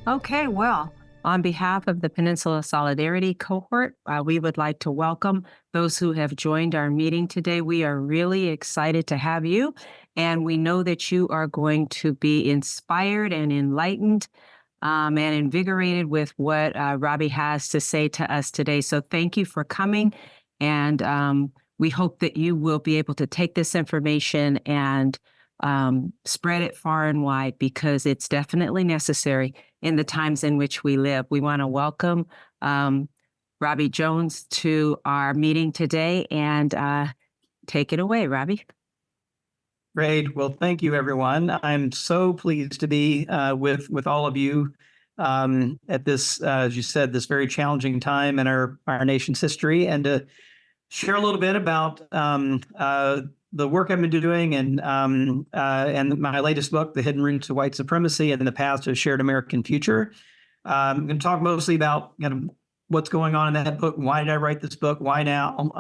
Okay, well, on behalf of the Peninsula Solidarity Cohort, we would like to welcome those who have joined our meeting today. We are really excited to have you, and we know that you are going to be inspired and enlightened and invigorated with what Robbie has to say to us today. So thank you for coming, and we hope that you will be able to take this information and spread it far and wide because it's definitely necessary in the times in which we live. We want to welcome Robbie Jones to our meeting today and take it away, Robbie. Great. Well, thank you, everyone. I'm so pleased to be with all of you at this, as you said, this very challenging time in our nation's history, and to share a little bit about the work I've been doing and my latest book, The Hidden Roots of White Supremacy and the Path to a Shared American Future. I'm going to talk mostly about what's going on in that book. Why did I write this book? Why now?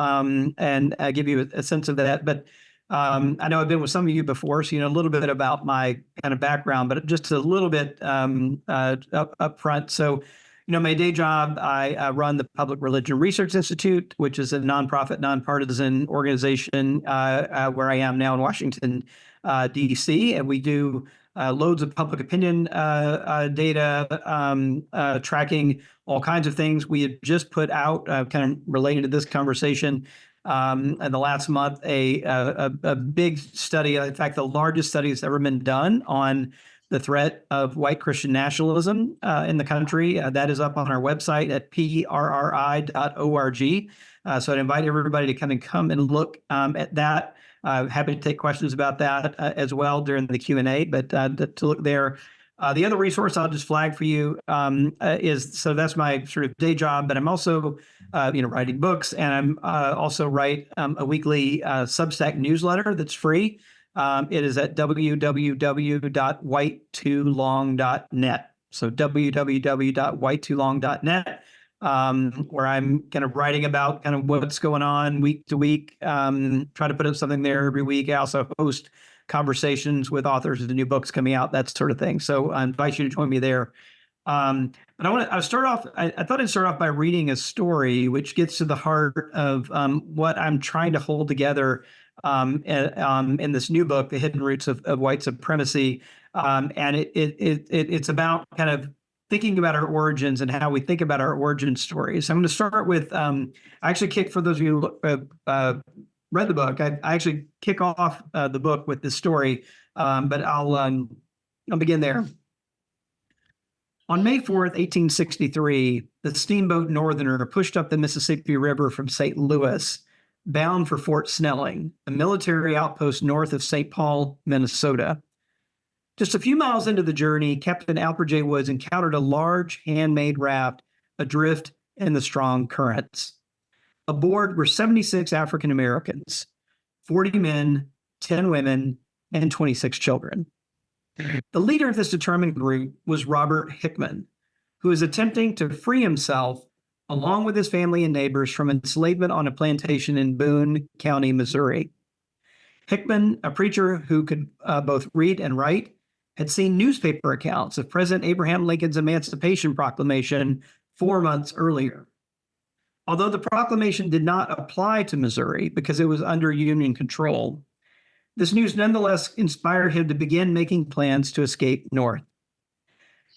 And give you a sense of that. But I know I've been with some of you before, so you know a little bit about my kind of background, but just a little bit up front. So, my day job, I run the Public Religion Research Institute, which is a nonprofit, nonpartisan organization where I am now in Washington, D.C., and we do loads of public opinion data, tracking all kinds of things. We had just put out, kind of related to this conversation, in the last month, a big study, in fact, the largest study that's ever been done on the threat of white Christian nationalism in the country. That is up on our website at prri.org. So I'd invite everybody to kind of come and look at that. Happy to take questions about that as well during the Q&A, but to look there. The other resource I'll just flag for you is, so that's my sort of day job, but I'm also, writing books, and I'm also write a weekly Substack newsletter that's free. It is at www.whitetolong.net. So www.whitetolong.net, where I'm kind of writing about kind of what's going on week to week, try to put up something there every week. I also host conversations with authors of the new books coming out, that sort of thing. So I invite you to join me there. But I thought I'd start off by reading a story which gets to the heart of what I'm trying to hold together in this new book, The Hidden Roots of White Supremacy. And it's about kind of thinking about our origins and how we think about our origin stories. So I'm going to start with, I actually kick, for those of you who read the book, I actually kick off the book with this story, but I'll begin there. On May 4th, 1863, the steamboat Northerner pushed up the Mississippi River from St. Louis, bound for Fort Snelling, a military outpost north of St. Paul, Minnesota. Just a few miles into the journey, Captain Alfred J. Woods encountered a large handmade raft adrift in the strong currents. Aboard were 76 African Americans, 40 men, 10 women, and 26 children. The leader of this determined group was Robert Hickman, who was attempting to free himself, along with his family and neighbors, from enslavement on a plantation in Boone County, Missouri. Hickman, a preacher who could both read and write, had seen newspaper accounts of President Abraham Lincoln's Emancipation Proclamation 4 months earlier. Although the proclamation did not apply to Missouri because it was under Union control, this news nonetheless inspired him to begin making plans to escape north.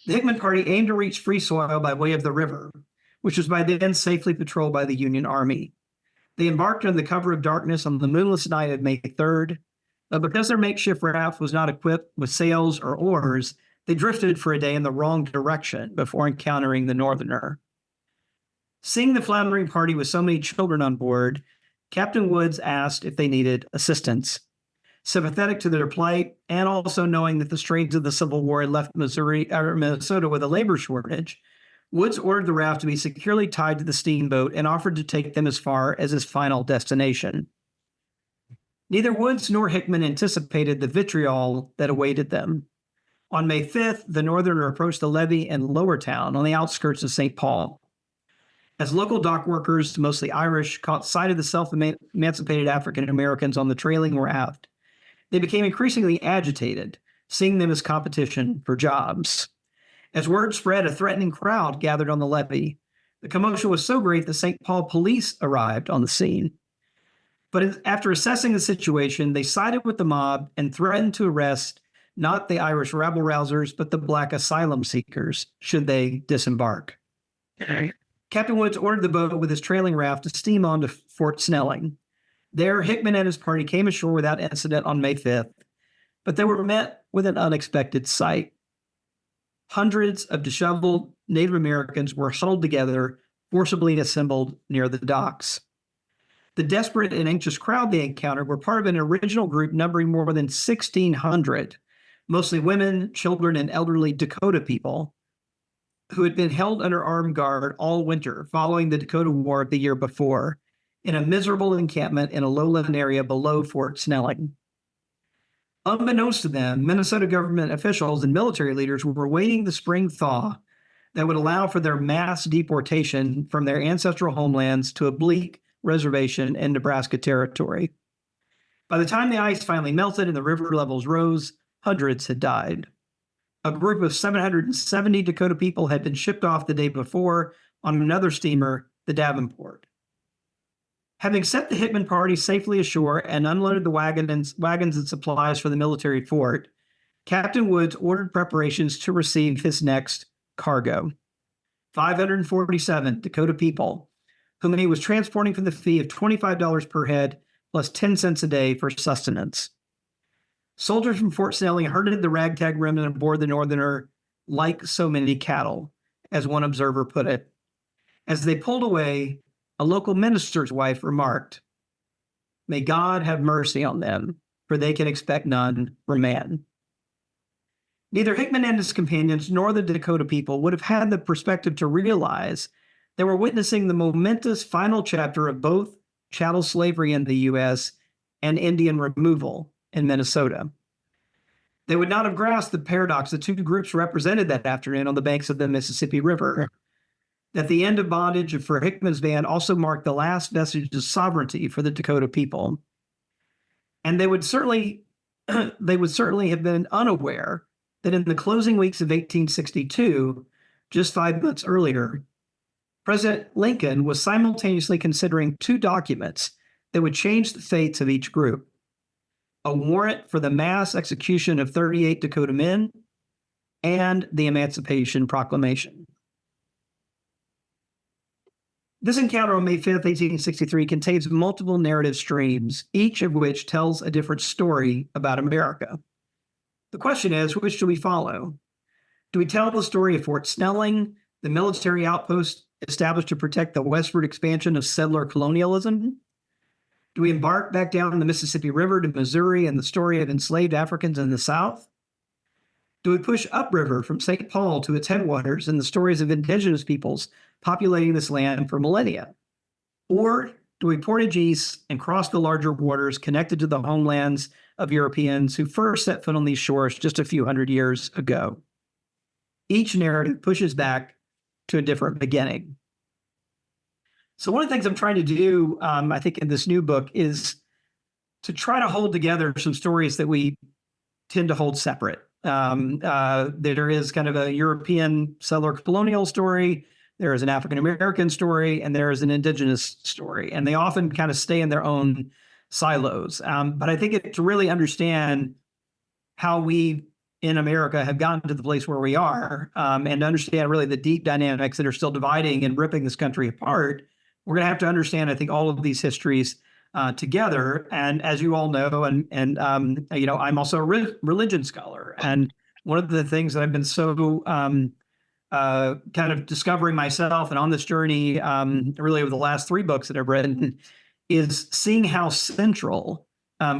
The Hickman party aimed to reach free soil by way of the river, which was by then safely patrolled by the Union Army. They embarked under the cover of darkness on the moonless night of May 3rd, but because their makeshift raft was not equipped with sails or oars, they drifted for a day in the wrong direction before encountering the Northerner. Seeing the floundering party with so many children on board, Captain Woods asked if they needed assistance. Sympathetic to their plight, and also knowing that the strains of the Civil War had left Minnesota with a labor shortage, Woods ordered the raft to be securely tied to the steamboat and offered to take them as far as his final destination. Neither Woods nor Hickman anticipated the vitriol that awaited them. On May 5th, the Northerner approached the levee in Lowertown on the outskirts of St. Paul. As local dock workers, mostly Irish, caught sight of the self-emancipated African Americans on the trailing raft, they became increasingly agitated, seeing them as competition for jobs. As word spread, a threatening crowd gathered on the levee. The commotion was so great the St. Paul police arrived on the scene. But after assessing the situation, they sided with the mob and threatened to arrest not the Irish rabble rousers, but the Black asylum seekers, should they disembark. Captain Woods ordered the boat with his trailing raft to steam on to Fort Snelling. There, Hickman and his party came ashore without incident on May 5th, but they were met with an unexpected sight. Hundreds of disheveled Native Americans were huddled together, forcibly assembled near the docks. The desperate and anxious crowd they encountered were part of an original group numbering more than 1,600, mostly women, children, and elderly Dakota people, who had been held under armed guard all winter following the Dakota War of the year before, in a miserable encampment in a lowland area below Fort Snelling. Unbeknownst to them, Minnesota government officials and military leaders were awaiting the spring thaw that would allow for their mass deportation from their ancestral homelands to a bleak reservation in Nebraska territory. By the time the ice finally melted and the river levels rose, hundreds had died. A group of 770 Dakota people had been shipped off the day before on another steamer, the Davenport. Having set the Hickman party safely ashore and unloaded the wagons and supplies for the military fort, Captain Woods ordered preparations to receive his next cargo. 547 Dakota people, whom he was transporting for the fee of $25 per head plus 10 cents a day for sustenance. Soldiers from Fort Snelling herded the ragtag remnant aboard the Northerner like so many cattle, as one observer put it. As they pulled away, a local minister's wife remarked, "May God have mercy on them, for they can expect none from man." Neither Hickman and his companions nor the Dakota people would have had the perspective to realize they were witnessing the momentous final chapter of both chattel slavery in the U.S. and Indian removal in Minnesota. They would not have grasped the paradox the two groups represented that afternoon on the banks of the Mississippi River. That the end of bondage for Hickman's band also marked the last vestige of sovereignty for the Dakota people. And they would certainly have been unaware that in the closing weeks of 1862, just 5 months earlier, President Lincoln was simultaneously considering two documents that would change the fates of each group: a warrant for the mass execution of 38 Dakota men and the Emancipation Proclamation. This encounter on May 5th, 1863 contains multiple narrative streams, each of which tells a different story about America. The question is, which do we follow? Do we tell the story of Fort Snelling, the military outpost established to protect the westward expansion of settler colonialism? Do we embark back down the Mississippi River to Missouri and the story of enslaved Africans in the South? Do we push upriver from St. Paul to its headwaters and the stories of indigenous peoples populating this land for millennia? Or do we portage east and cross the larger waters connected to the homelands of Europeans who first set foot on these shores just a few hundred years ago? Each narrative pushes back to a different beginning. So one of the things I'm trying to do, I think, in this new book is to try to hold together some stories that we tend to hold separate. There is kind of a European settler colonial story, there is an African-American story, and there is an indigenous story. And they often kind of stay in their own silos. But I think to really understand how we in America have gotten to the place where we are, and to understand really the deep dynamics that are still dividing and ripping this country apart, we're going to have to understand, I think, all of these histories together. And as you all know, and I'm also a religion scholar. And one of the things that I've been so kind of discovering myself and on this journey, really over the last 3 books that I've read, is seeing how central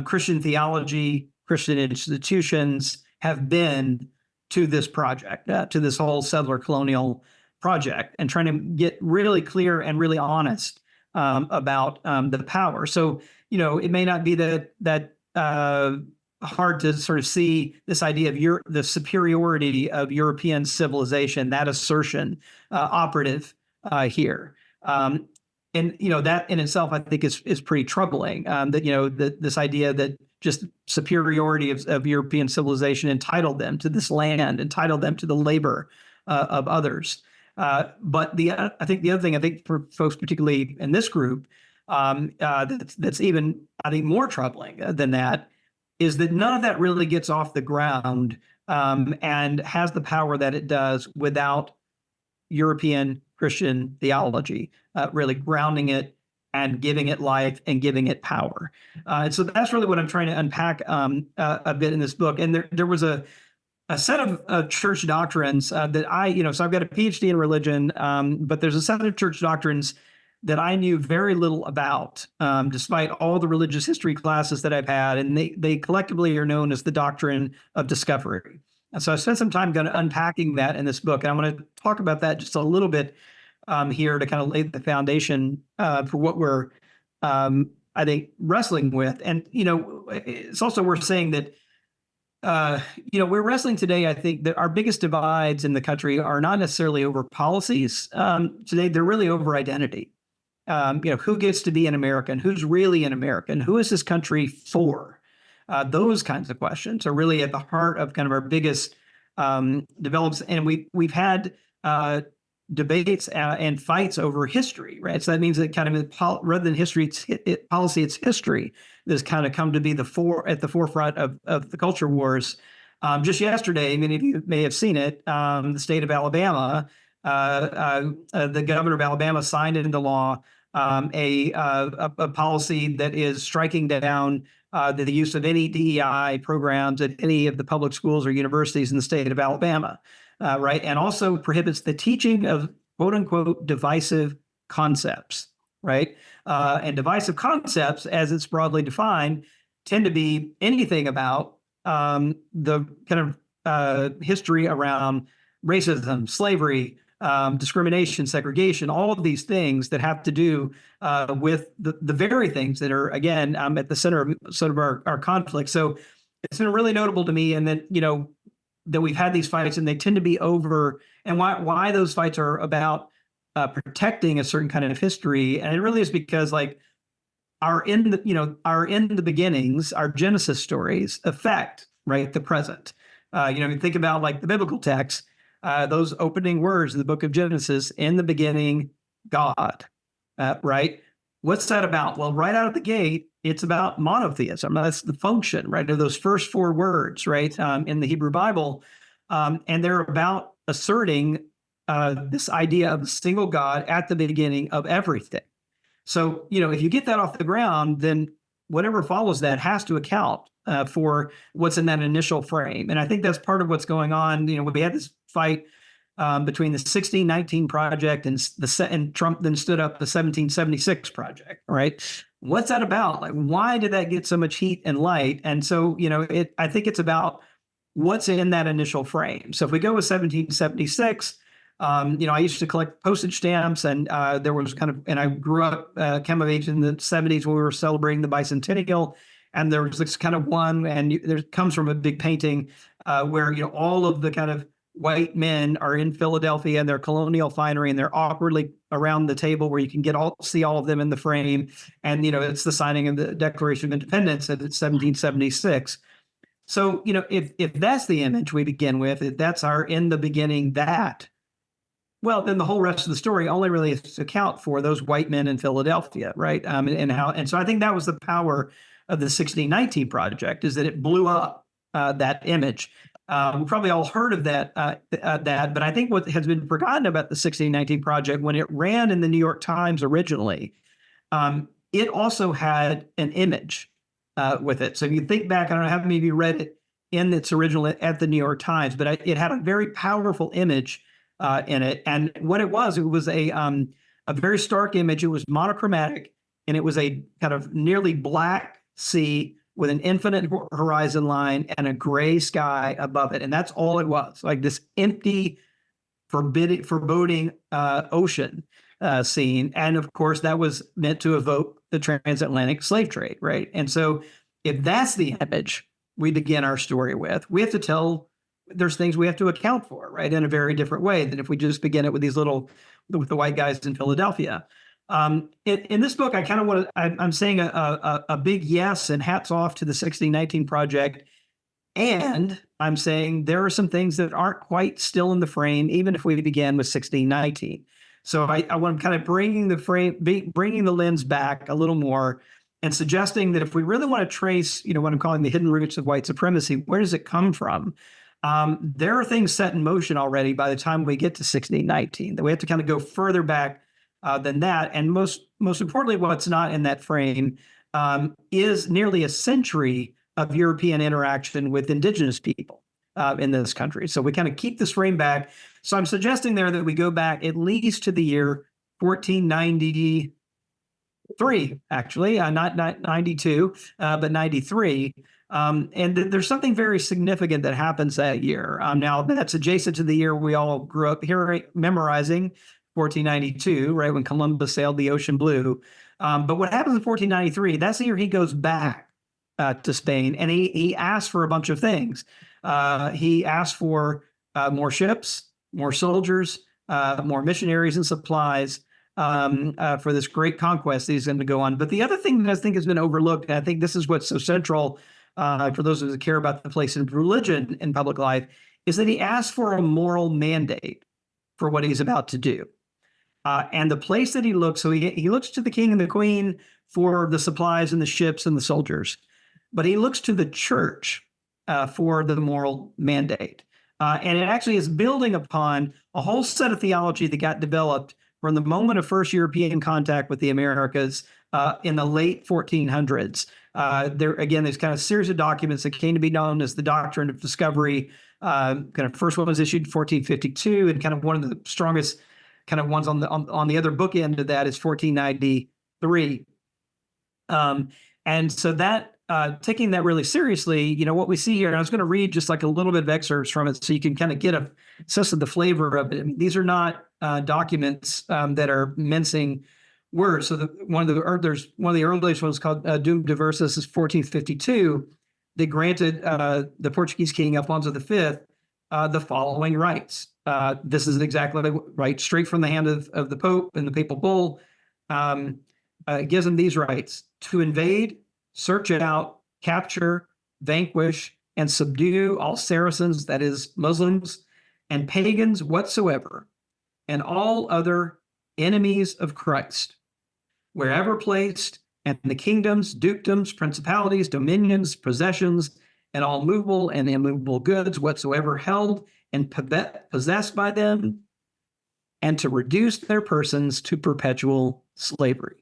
Christian theology, Christian institutions have been to this project, to this whole settler colonial project, and trying to get really clear and really honest about the power. So, it may not be that hard to sort of see this idea of the superiority of European civilization, that assertion operative here. And, that in itself, I think is pretty troubling, that, this idea that just superiority of European civilization entitled them to this land, entitled them to the labor of others. But I think the other thing, I think for folks, particularly in this group, that's even, I think, more troubling than that, is that none of that really gets off the ground and has the power that it does without European Christian theology, really grounding it and giving it life and giving it power. And so that's really what I'm trying to unpack a bit in this book. And there was a set of church doctrines that so I've got a PhD in religion, but there's a set of church doctrines that I knew very little about, despite all the religious history classes that I've had, and they collectively are known as the doctrine of discovery. And so I spent some time kind of unpacking that in this book, and I'm going to talk about that just a little bit here to kind of lay the foundation for what we're, I think, wrestling with. And it's also worth saying that we're wrestling today. I think that our biggest divides in the country are not necessarily over policies. Today, they're really over identity. Who gets to be an American? Who's really an American? Who is this country for? Those kinds of questions are really at the heart of kind of our biggest develops. And we've had debates and fights over history, right? So that means that kind of rather than history, it's policy, it's history that's kind of come to be at the forefront of the culture wars. Just yesterday, many of you may have seen it, the state of Alabama, the governor of Alabama signed into law a policy that is striking down the use of any DEI programs at any of the public schools or universities in the state of Alabama, right? And also prohibits the teaching of quote unquote divisive concepts, right? And divisive concepts, as it's broadly defined, tend to be anything about the kind of history around racism, slavery, discrimination, segregation, all of these things that have to do with the very things that are, again, at the center of sort of our conflict. So it's been really notable to me, and that, that we've had these fights, and they tend to be over, and why those fights are about protecting a certain kind of history. And it really is because, like, our in the beginnings, our Genesis stories affect, right, the present. You think about, like, the biblical text, those opening words in the book of Genesis: in the beginning, God, right? What's that about? Well, right out of the gate, it's about monotheism. That's the function, right, of those first four words, right, in the Hebrew Bible. And they're about asserting this idea of a single God at the beginning of everything. So, if you get that off the ground, then whatever follows that has to account for what's in that initial frame. And I think that's part of what's going on. We had this fight between the 1619 project and Trump then stood up the 1776 project, right? What's that about? Like, why did that get so much heat and light? And so, I think it's about what's in that initial frame. So if we go with 1776, I used to collect postage stamps, and there was and I grew up, came of age in the 70s when we were celebrating the bicentennial. And there was this kind of one, and there comes from a big painting where, all of the kind of white men are in Philadelphia in their colonial finery, and they're awkwardly around the table where you can see all of them in the frame. And, it's the signing of the Declaration of Independence of 1776. So, if that's the image we begin with, if that's our in the beginning, well, then the whole rest of the story only really has to account for those white men in Philadelphia, right? And so I think that was the power of the 1619 project, is that it blew up that image. We probably all heard of that, but I think what has been forgotten about the 1619 project, when it ran in the New York Times originally, it also had an image with it. So if you think back, I don't know how many of you read it in its original at the New York Times, but it had a very powerful image in it. And what it was a very stark image. It was monochromatic, and it was a kind of nearly black sea with an infinite horizon line and a gray sky above it. And that's all it was, like this empty, foreboding ocean scene. And of course, that was meant to evoke the transatlantic slave trade, right? And so if that's the image we begin our story with, we have to tell, there's things we have to account for, right, in a very different way than if we just begin it with with the white guys in Philadelphia. In this book, I kind of I'm saying a big yes and hats off to the 1619 project. And I'm saying there are some things that aren't quite still in the frame, even if we began with 1619. So I want to kind of bringing the lens back a little more and suggesting that if we really want to trace, what I'm calling the hidden roots of white supremacy, where does it come from? There are things set in motion already by the time we get to 1619 that we have to kind of go further back than that. And most importantly, what's not in that frame is nearly a century of European interaction with indigenous people in this country. So we kind of keep this frame back. So I'm suggesting there that we go back at least to the year 1493, actually, not 92, but 93. And there's something very significant that happens that year. Now, that's adjacent to the year we all grew up hearing, memorizing, 1492, right, when Columbus sailed the ocean blue. But what happens in 1493, that's the year he goes back to Spain, and he asked for a bunch of things. He asked for more ships, more soldiers, more missionaries and supplies for this great conquest that he's going to go on. But the other thing that I think has been overlooked, and I think this is what's so central for those of us that care about the place of religion in public life, is that he asked for a moral mandate for what he's about to do. And the place that he looks, so he looks to the king and the queen for the supplies and the ships and the soldiers, but he looks to the church for the moral mandate. And it actually is building upon a whole set of theology that got developed from the moment of first European contact with the Americas in the late 1400s. There's kind of series of documents that came to be known as the Doctrine of Discovery. Kind of first one was issued in 1452, and kind of one of the strongest kind of ones on the other bookend of that is 1493. And so that taking that really seriously, what we see here, and I was going to read just like a little bit of excerpts from it so you can kind of get a sense of the flavor of it. I mean, these are not documents that are mincing words. So one of the earliest ones called Dum Diversas is 1452. They granted the Portuguese king Alfonso V the following rights. This is exactly right, straight from the hand of the Pope and the papal bull. It gives them these rights: to invade, search out, capture, vanquish, and subdue all Saracens, that is, Muslims, and pagans whatsoever, and all other enemies of Christ, wherever placed, and the kingdoms, dukedoms, principalities, dominions, possessions, and all movable and immovable goods whatsoever held and possessed by them, and to reduce their persons to perpetual slavery.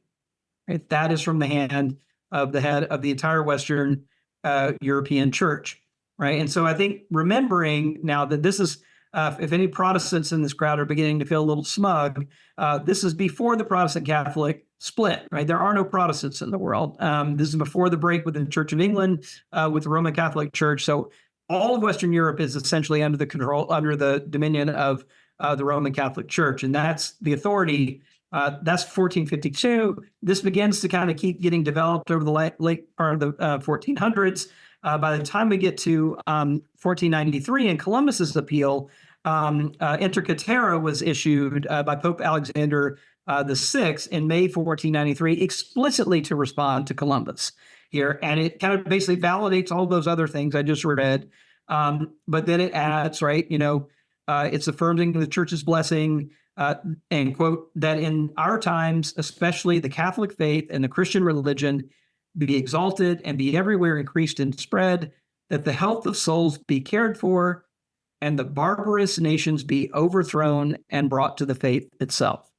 Right? That is from the hand of the head of the entire Western European church, right? And so I think remembering now that this is, if any Protestants in this crowd are beginning to feel a little smug, this is before the Protestant Catholic split, right? There are no Protestants in the world. This is before the break with the Church of England, with the Roman Catholic Church. So all of Western Europe is essentially under the dominion of the Roman Catholic Church, and that's the authority. That's 1452. This begins to kind of keep getting developed over the late part of the 1400s. By the time we get to 1493 and Columbus's appeal, Inter Caetera was issued by Pope Alexander VI in May 1493, explicitly to respond to Columbus here. And it kind of basically validates all those other things I just read. But then it adds, right, it's affirming the church's blessing, and quote, that in our times, especially the Catholic faith and the Christian religion be exalted and be everywhere increased and spread, that the health of souls be cared for, and the barbarous nations be overthrown and brought to the faith itself.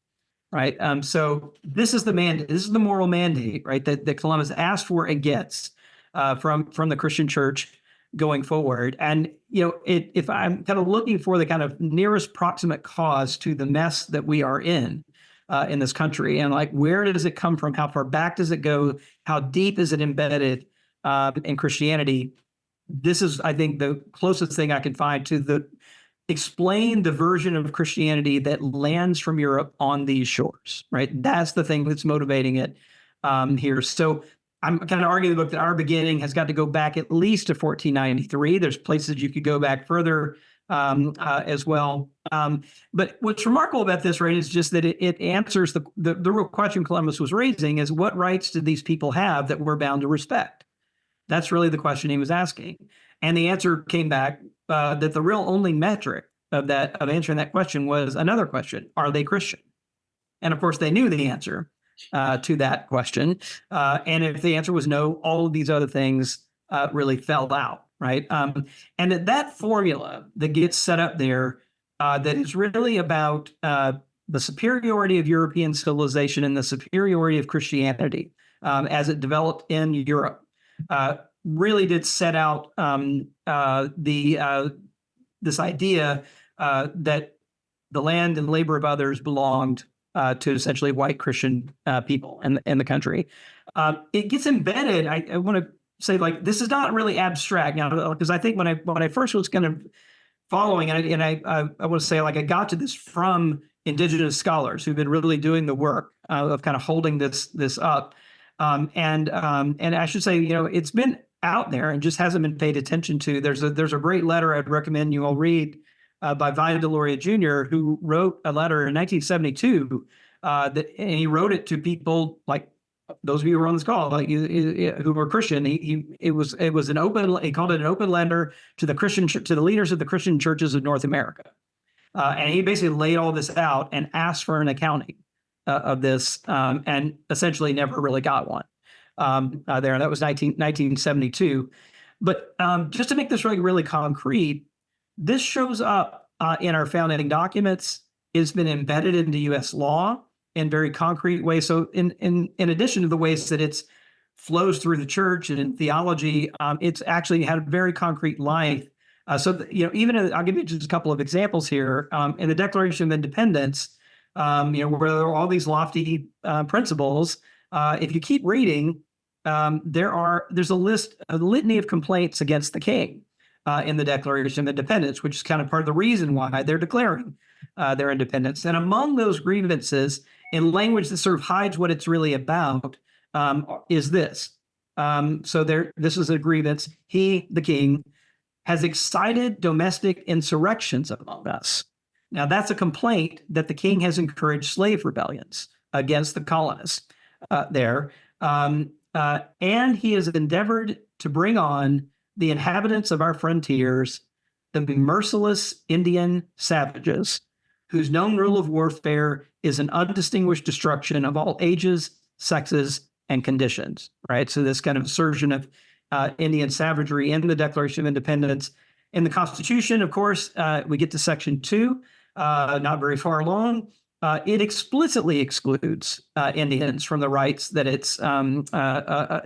Right. So this is the mandate. This is the moral mandate, right, that Columbus asked for and gets from the Christian church going forward. And, if I'm kind of looking for the kind of nearest proximate cause to the mess that we are in this country, and like, where does it come from? How far back does it go? How deep is it embedded in Christianity? This is, I think, the closest thing I can find to explain the version of Christianity that lands from Europe on these shores, right? That's the thing that's motivating it here. So I'm kind of arguing the book that our beginning has got to go back at least to 1493. There's places you could go back further as well. But what's remarkable about this, right, is just that it answers the real question Columbus was raising: is what rights did these people have that we're bound to respect? That's really the question he was asking. And the answer came back that the real only metric of answering that question was another question: are they Christian? And of course, they knew the answer to that question. And if the answer was no, all of these other things really fell out, right? And that formula that gets set up there, that is really about the superiority of European civilization and the superiority of Christianity as it developed in Europe, really did set out this idea that the land and labor of others belonged to essentially white Christian people in the country. It gets embedded. I want to say, like, this is not really abstract now, because I think when I first was kind of following, and I want to say, like, I got to this from indigenous scholars who've been really doing the work of kind of holding this up, and I should say, it's been out there and just hasn't been paid attention to. There's a great letter I'd recommend you all read by Vine Deloria Jr., who wrote a letter in 1972 and he wrote it to people like those of you who were on this call, like who were Christian. It was an open. He called it an open letter to the leaders of the Christian churches of North America, and he basically laid all this out and asked for an accounting of this, and essentially never really got one there. And that was 1972. But just to make this really concrete, this shows up in our founding documents. It's been embedded into U.S. law in very concrete ways. So in addition to the ways that it's flows through the church and in theology, it's actually had a very concrete life. Even I'll give you just a couple of examples here. In the Declaration of Independence, where there are all these lofty principles, if you keep reading, there's a litany of complaints against the king in the Declaration of Independence, which is kind of part of the reason why they're declaring their independence. And among those grievances, in language that sort of hides what it's really about, is this. This is a grievance. He, the king, has excited domestic insurrections among us. Now, that's a complaint that the king has encouraged slave rebellions against the colonists there. And he has endeavored to bring on the inhabitants of our frontiers, the merciless Indian savages, whose known rule of warfare is an undistinguished destruction of all ages, sexes, and conditions, right? So this kind of assertion of Indian savagery in the Declaration of Independence. In the Constitution, of course, we get to Section 2, not very far along. It explicitly excludes Indians from the rights that it's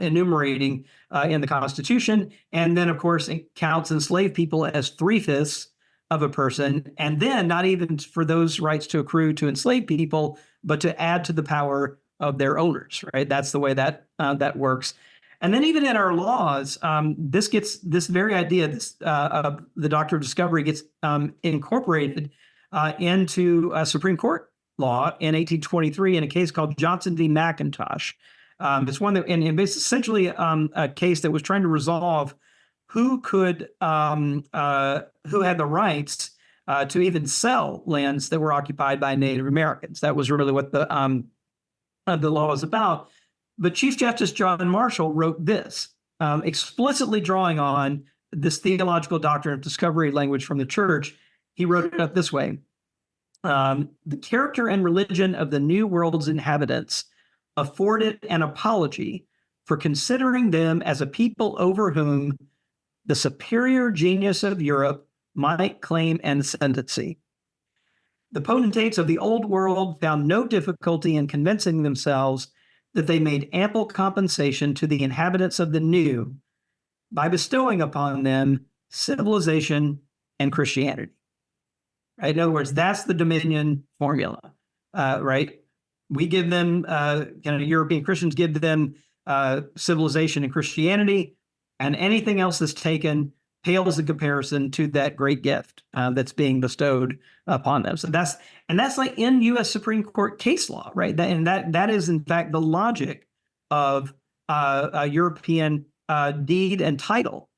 enumerating in the Constitution. And then, of course, it counts enslaved people as 3/5 of a person. And then not even for those rights to accrue to enslaved people, but to add to the power of their owners, right? That's the way that works. And then even in our laws, this very idea, the doctrine of discovery gets incorporated into a Supreme Court law in 1823 in a case called Johnson v. McIntosh. It's one that, and it's essentially a case that was trying to resolve who had the rights to even sell lands that were occupied by Native Americans. That was really what the law was about. But Chief Justice John Marshall wrote this, explicitly drawing on this theological doctrine of discovery language from the church. He wrote it up this way. The character and religion of the New World's inhabitants afforded an apology for considering them as a people over whom the superior genius of Europe might claim ascendancy. The potentates of the Old World found no difficulty in convincing themselves that they made ample compensation to the inhabitants of the New by bestowing upon them civilization and Christianity. Right? In other words, that's the Dominion formula, right? We give them, European Christians give them civilization and Christianity, and anything else that's taken pales in comparison to that great gift that's being bestowed upon them. So that's like in U.S. Supreme Court case law, right? That is in fact the logic of a European deed and title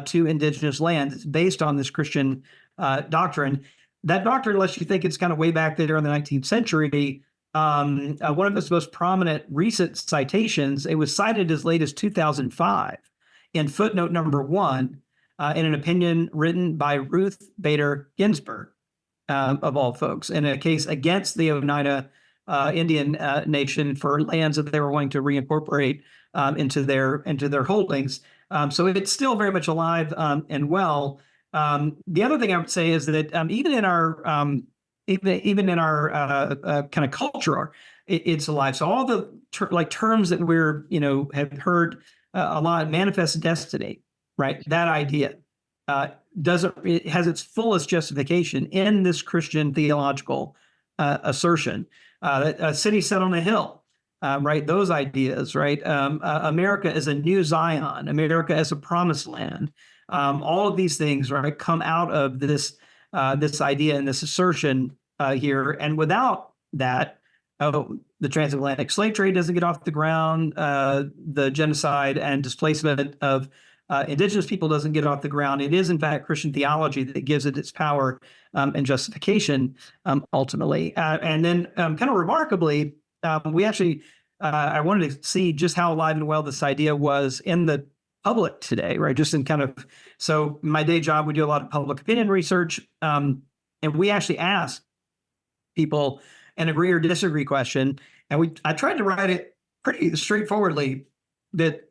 to indigenous lands. It's based on this Christian doctrine. That doctrine, unless you think it's kind of way back there in the 19th century, one of its most prominent recent citations, it was cited as late as 2005 in footnote number 1 in an opinion written by Ruth Bader Ginsburg, of all folks, in a case against the Oneida Indian nation for lands that they were wanting to reincorporate into their holdings. So it's still very much alive and well. The other thing I would say is that even in our kind of culture, it's alive. So all the terms that we're have heard a lot, manifest destiny, right? That idea it has its fullest justification in this Christian theological assertion. A city set on a hill, right? Those ideas, right? America is a new Zion. America as a promised land. All of these things, right, come out of this idea and this assertion here. And without that, the transatlantic slave trade doesn't get off the ground. The genocide and displacement of indigenous people doesn't get off the ground. It is, in fact, Christian theology that gives it its power and justification ultimately. And then kind of remarkably, we actually, I wanted to see just how alive and well this idea was in the public today, right? Just in so my day job, we do a lot of public opinion research. And we actually ask people an agree or disagree question. And I tried to write it pretty straightforwardly that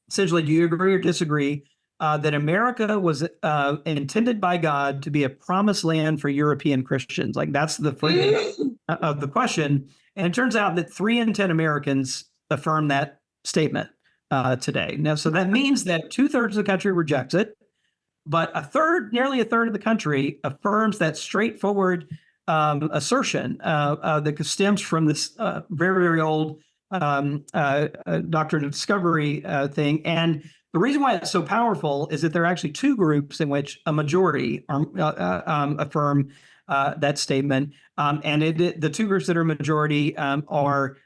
essentially, do you agree or disagree that America was intended by God to be a promised land for European Christians? Like that's the phrase of the question. And it turns out that 3 in 10 Americans affirm that statement today. Now, so that means that 2/3 of the country rejects it, but nearly a third of the country affirms that straightforward assertion that stems from this very, very old doctrine of discovery thing. And the reason why it's so powerful is that there are actually 2 groups in which a majority affirm that statement. And the 2 groups that are majority are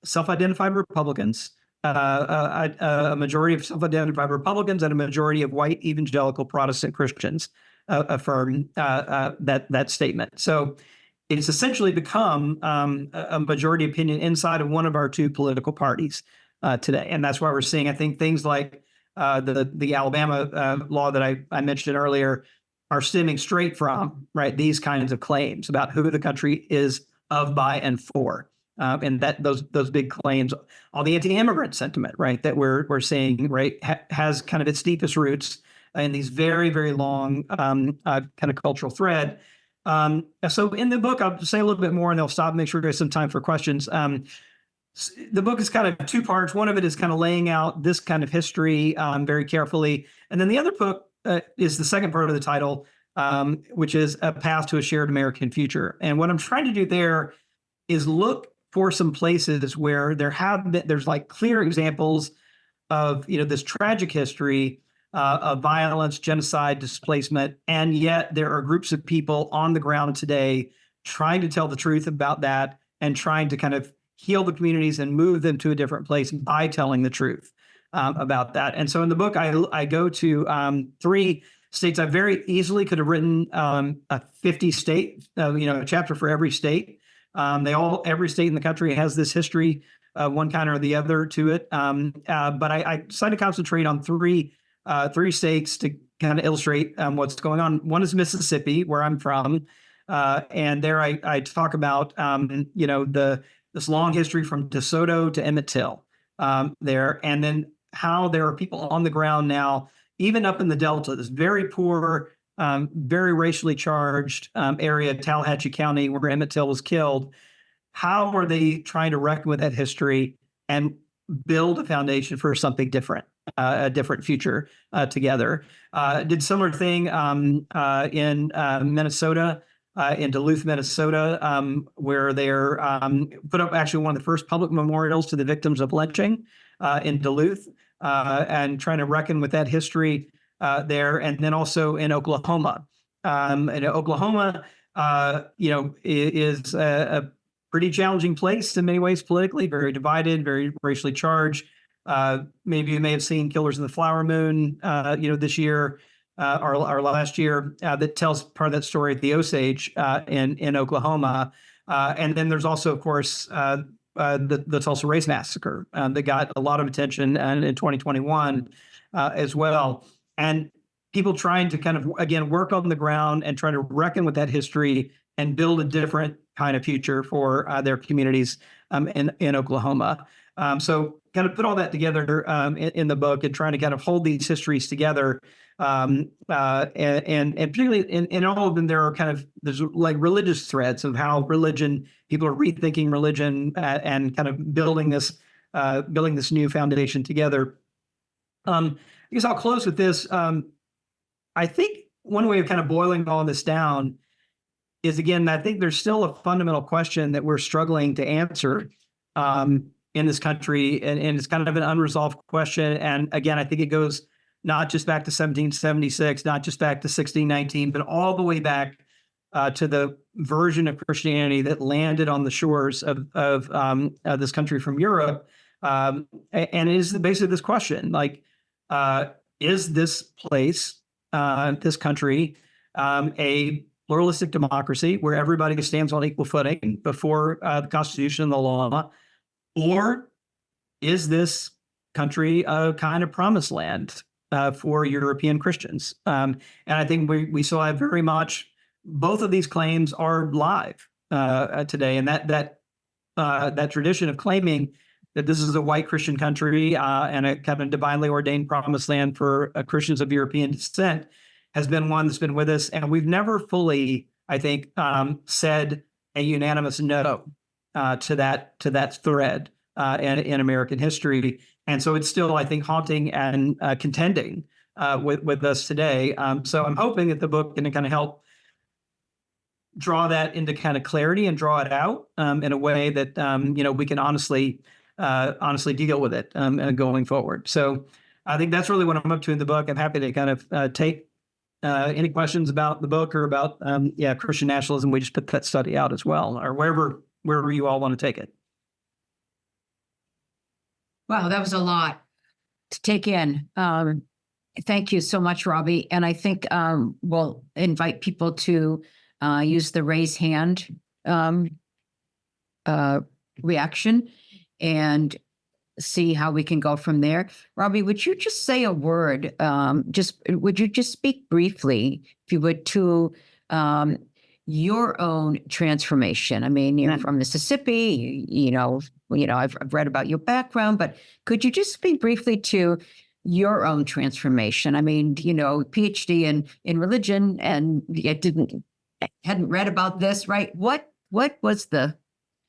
self-identified Republicans, a majority of self-identified Republicans and a majority of white evangelical Protestant Christians affirm that statement. So it's essentially become a majority opinion inside of one of our 2 political parties today. And that's why we're seeing, I think, things like the Alabama law that I mentioned earlier are stemming straight from, right, these kinds of claims about who the country is of, by, and for. And that those big claims, all the anti-immigrant sentiment, right, that we're seeing, right, has kind of its deepest roots in these very, very long kind of cultural thread. So in the book, I'll say a little bit more and I'll stop and make sure there's some time for questions. The book is kind of 2 parts. One of it is kind of laying out this kind of history very carefully. And then the other book is the second part of the title, which is A Path to a Shared American Future. And what I'm trying to do there is look for some places where there's like clear examples of, this tragic history of violence, genocide, displacement, and yet there are groups of people on the ground today trying to tell the truth about that and trying to kind of heal the communities and move them to a different place by telling the truth about that. And so in the book, I go to 3 states. I very easily could have written a 50 state, a chapter for every state. Every state in the country has this history, one kind or the other to it. But I decided to concentrate on 3 states to kind of illustrate what's going on. One is Mississippi, where I'm from. And there I talk about, this long history from DeSoto to Emmett Till there. And then how there are people on the ground now, even up in the Delta, this very poor, very racially charged area, Tallahatchie County, where Emmett Till was killed. How are they trying to reckon with that history and build a foundation for something different, a different future together? Did similar thing in Minnesota, in Duluth, Minnesota, where they're put up actually one of the first public memorials to the victims of lynching in Duluth, and trying to reckon with that history there. And then also in Oklahoma. Oklahoma, is a pretty challenging place in many ways politically, very divided, very racially charged. Maybe you may have seen Killers of the Flower Moon, this year or last year, that tells part of that story at the Osage in Oklahoma. And then there's also, of course, the Tulsa Race Massacre that got a lot of attention in 2021 as well. And people trying to kind of, again, work on the ground and try to reckon with that history and build a different kind of future for their communities in Oklahoma. So kind of put all that together in the book and trying to kind of hold these histories together. And particularly in all of them, there's like religious threads of how people are rethinking religion and kind of building this new foundation together. I guess I'll close with this. I think one way of kind of boiling all this down is, again, I think there's still a fundamental question that we're struggling to answer in this country, and it's kind of an unresolved question. And again, I think it goes not just back to 1776, not just back to 1619, but all the way back to the version of Christianity that landed on the shores of this country from Europe. And it is basically this question, like, is this place, this country, a pluralistic democracy where everybody stands on equal footing before the Constitution and the law? Or is this country a kind of promised land for European Christians? And I think we still have very much both of these claims are live today, and that tradition of claiming that this is a white Christian country and a kind of divinely ordained promised land for Christians of European descent has been one that's been with us, and we've never fully, I think, said a unanimous no to that thread in American history. And so it's still, I think, haunting and contending with us today. So I'm hoping that the book can kind of help draw that into kind of clarity and draw it out in a way that we can honestly deal with it going forward. So I think that's really what I'm up to in the book. I'm happy to kind of take any questions about the book or about Christian nationalism. We just put that study out as well, or wherever you all want to take it. Wow, that was a lot to take in. Thank you so much, Robbie. And I think we'll invite people to use the raise hand reaction and see how we can go from there. Robbie, would you just say a word? Would you just speak briefly, if you would, to your own transformation? I mean, you're from Mississippi, I've read about your background, but could you just speak briefly to your own transformation? I mean, PhD in religion, and hadn't read about this, right? What was the?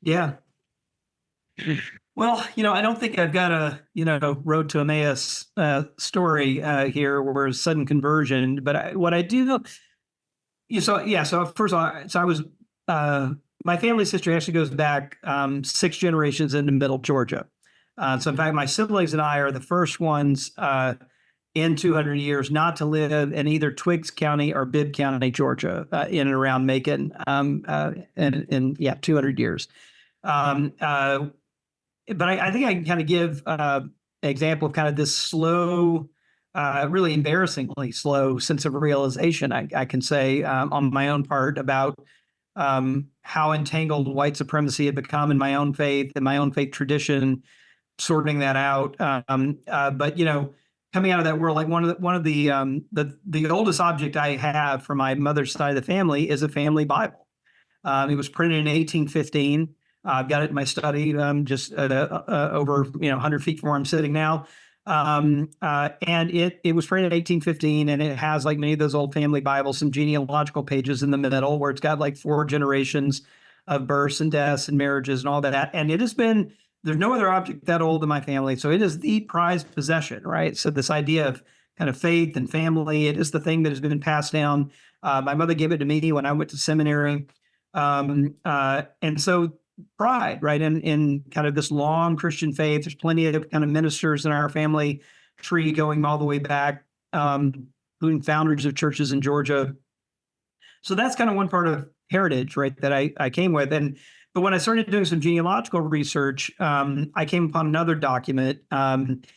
Yeah. Well, I don't think I've got a, road to Emmaus story here where a sudden conversion, but what I do know. So first of all, I was, my family's history actually goes back 6 generations into Middle Georgia. So in fact, my siblings and I are the first ones in 200 years not to live in either Twiggs County or Bibb County, Georgia, in and around Macon, in 200 years. But I think I can kind of give an example of kind of this slow, really embarrassingly slow sense of realization, I can say, on my own part about how entangled white supremacy had become in my own faith and my own faith tradition, sorting that out. But coming out of that world, like one of the oldest object I have from my mother's side of the family is a family Bible. It was printed in 1815. I've got it in my study, just over 100 feet from where I'm sitting now. And it was printed in 1815, and it has, like many of those old family Bibles, some genealogical pages in the middle where it's got like 4 generations of births and deaths and marriages and all that. And it has been, there's no other object that old in my family. So it is the prized possession, right? So this idea of kind of faith and family, it is the thing that has been passed down. My mother gave it to me when I went to seminary. And so pride, right, in kind of this long Christian faith. There's plenty of kind of ministers in our family tree going all the way back, including founders of churches in Georgia. So that's kind of one part of heritage, right, that I came with. But when I started doing some genealogical research, I came upon another document, and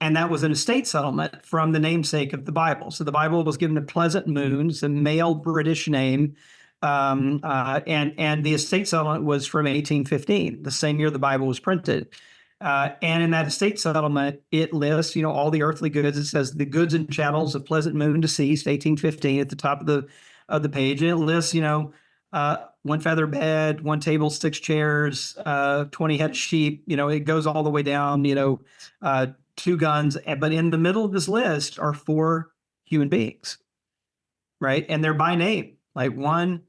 that was an estate settlement from the namesake of the Bible. So the Bible was given to Pleasant Moons, a male British name. And the estate settlement was from 1815, the same year the Bible was printed. And in that estate settlement, it lists, all the earthly goods. It says the goods and chattels of Pleasant Moon deceased, 1815, at the top of the page. And it lists, one feather bed, one table, 6 chairs, 20 head of sheep. It goes all the way down, 2 guns. But in the middle of this list are 4 human beings, right? And they're by name, like one,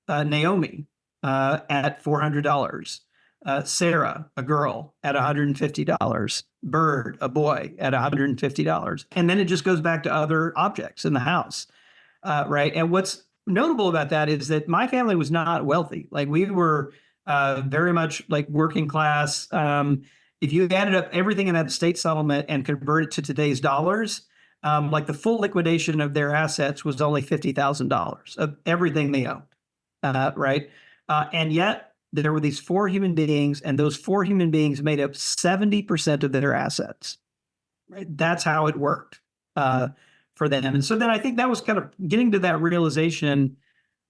Naomi, at $400. Sarah, a girl, at $150. Bird, a boy, at $150. And then it just goes back to other objects in the house, right? And what's notable about that is that my family was not wealthy. Like, we were very much like working class. If you added up everything in that estate settlement and converted it to today's dollars, like the full liquidation of their assets was only $50,000 of everything they owned, right? And yet there were these 4 human beings, and those 4 human beings made up 70% of their assets. Right? That's how it worked for them. And so then I think that was kind of getting to that realization.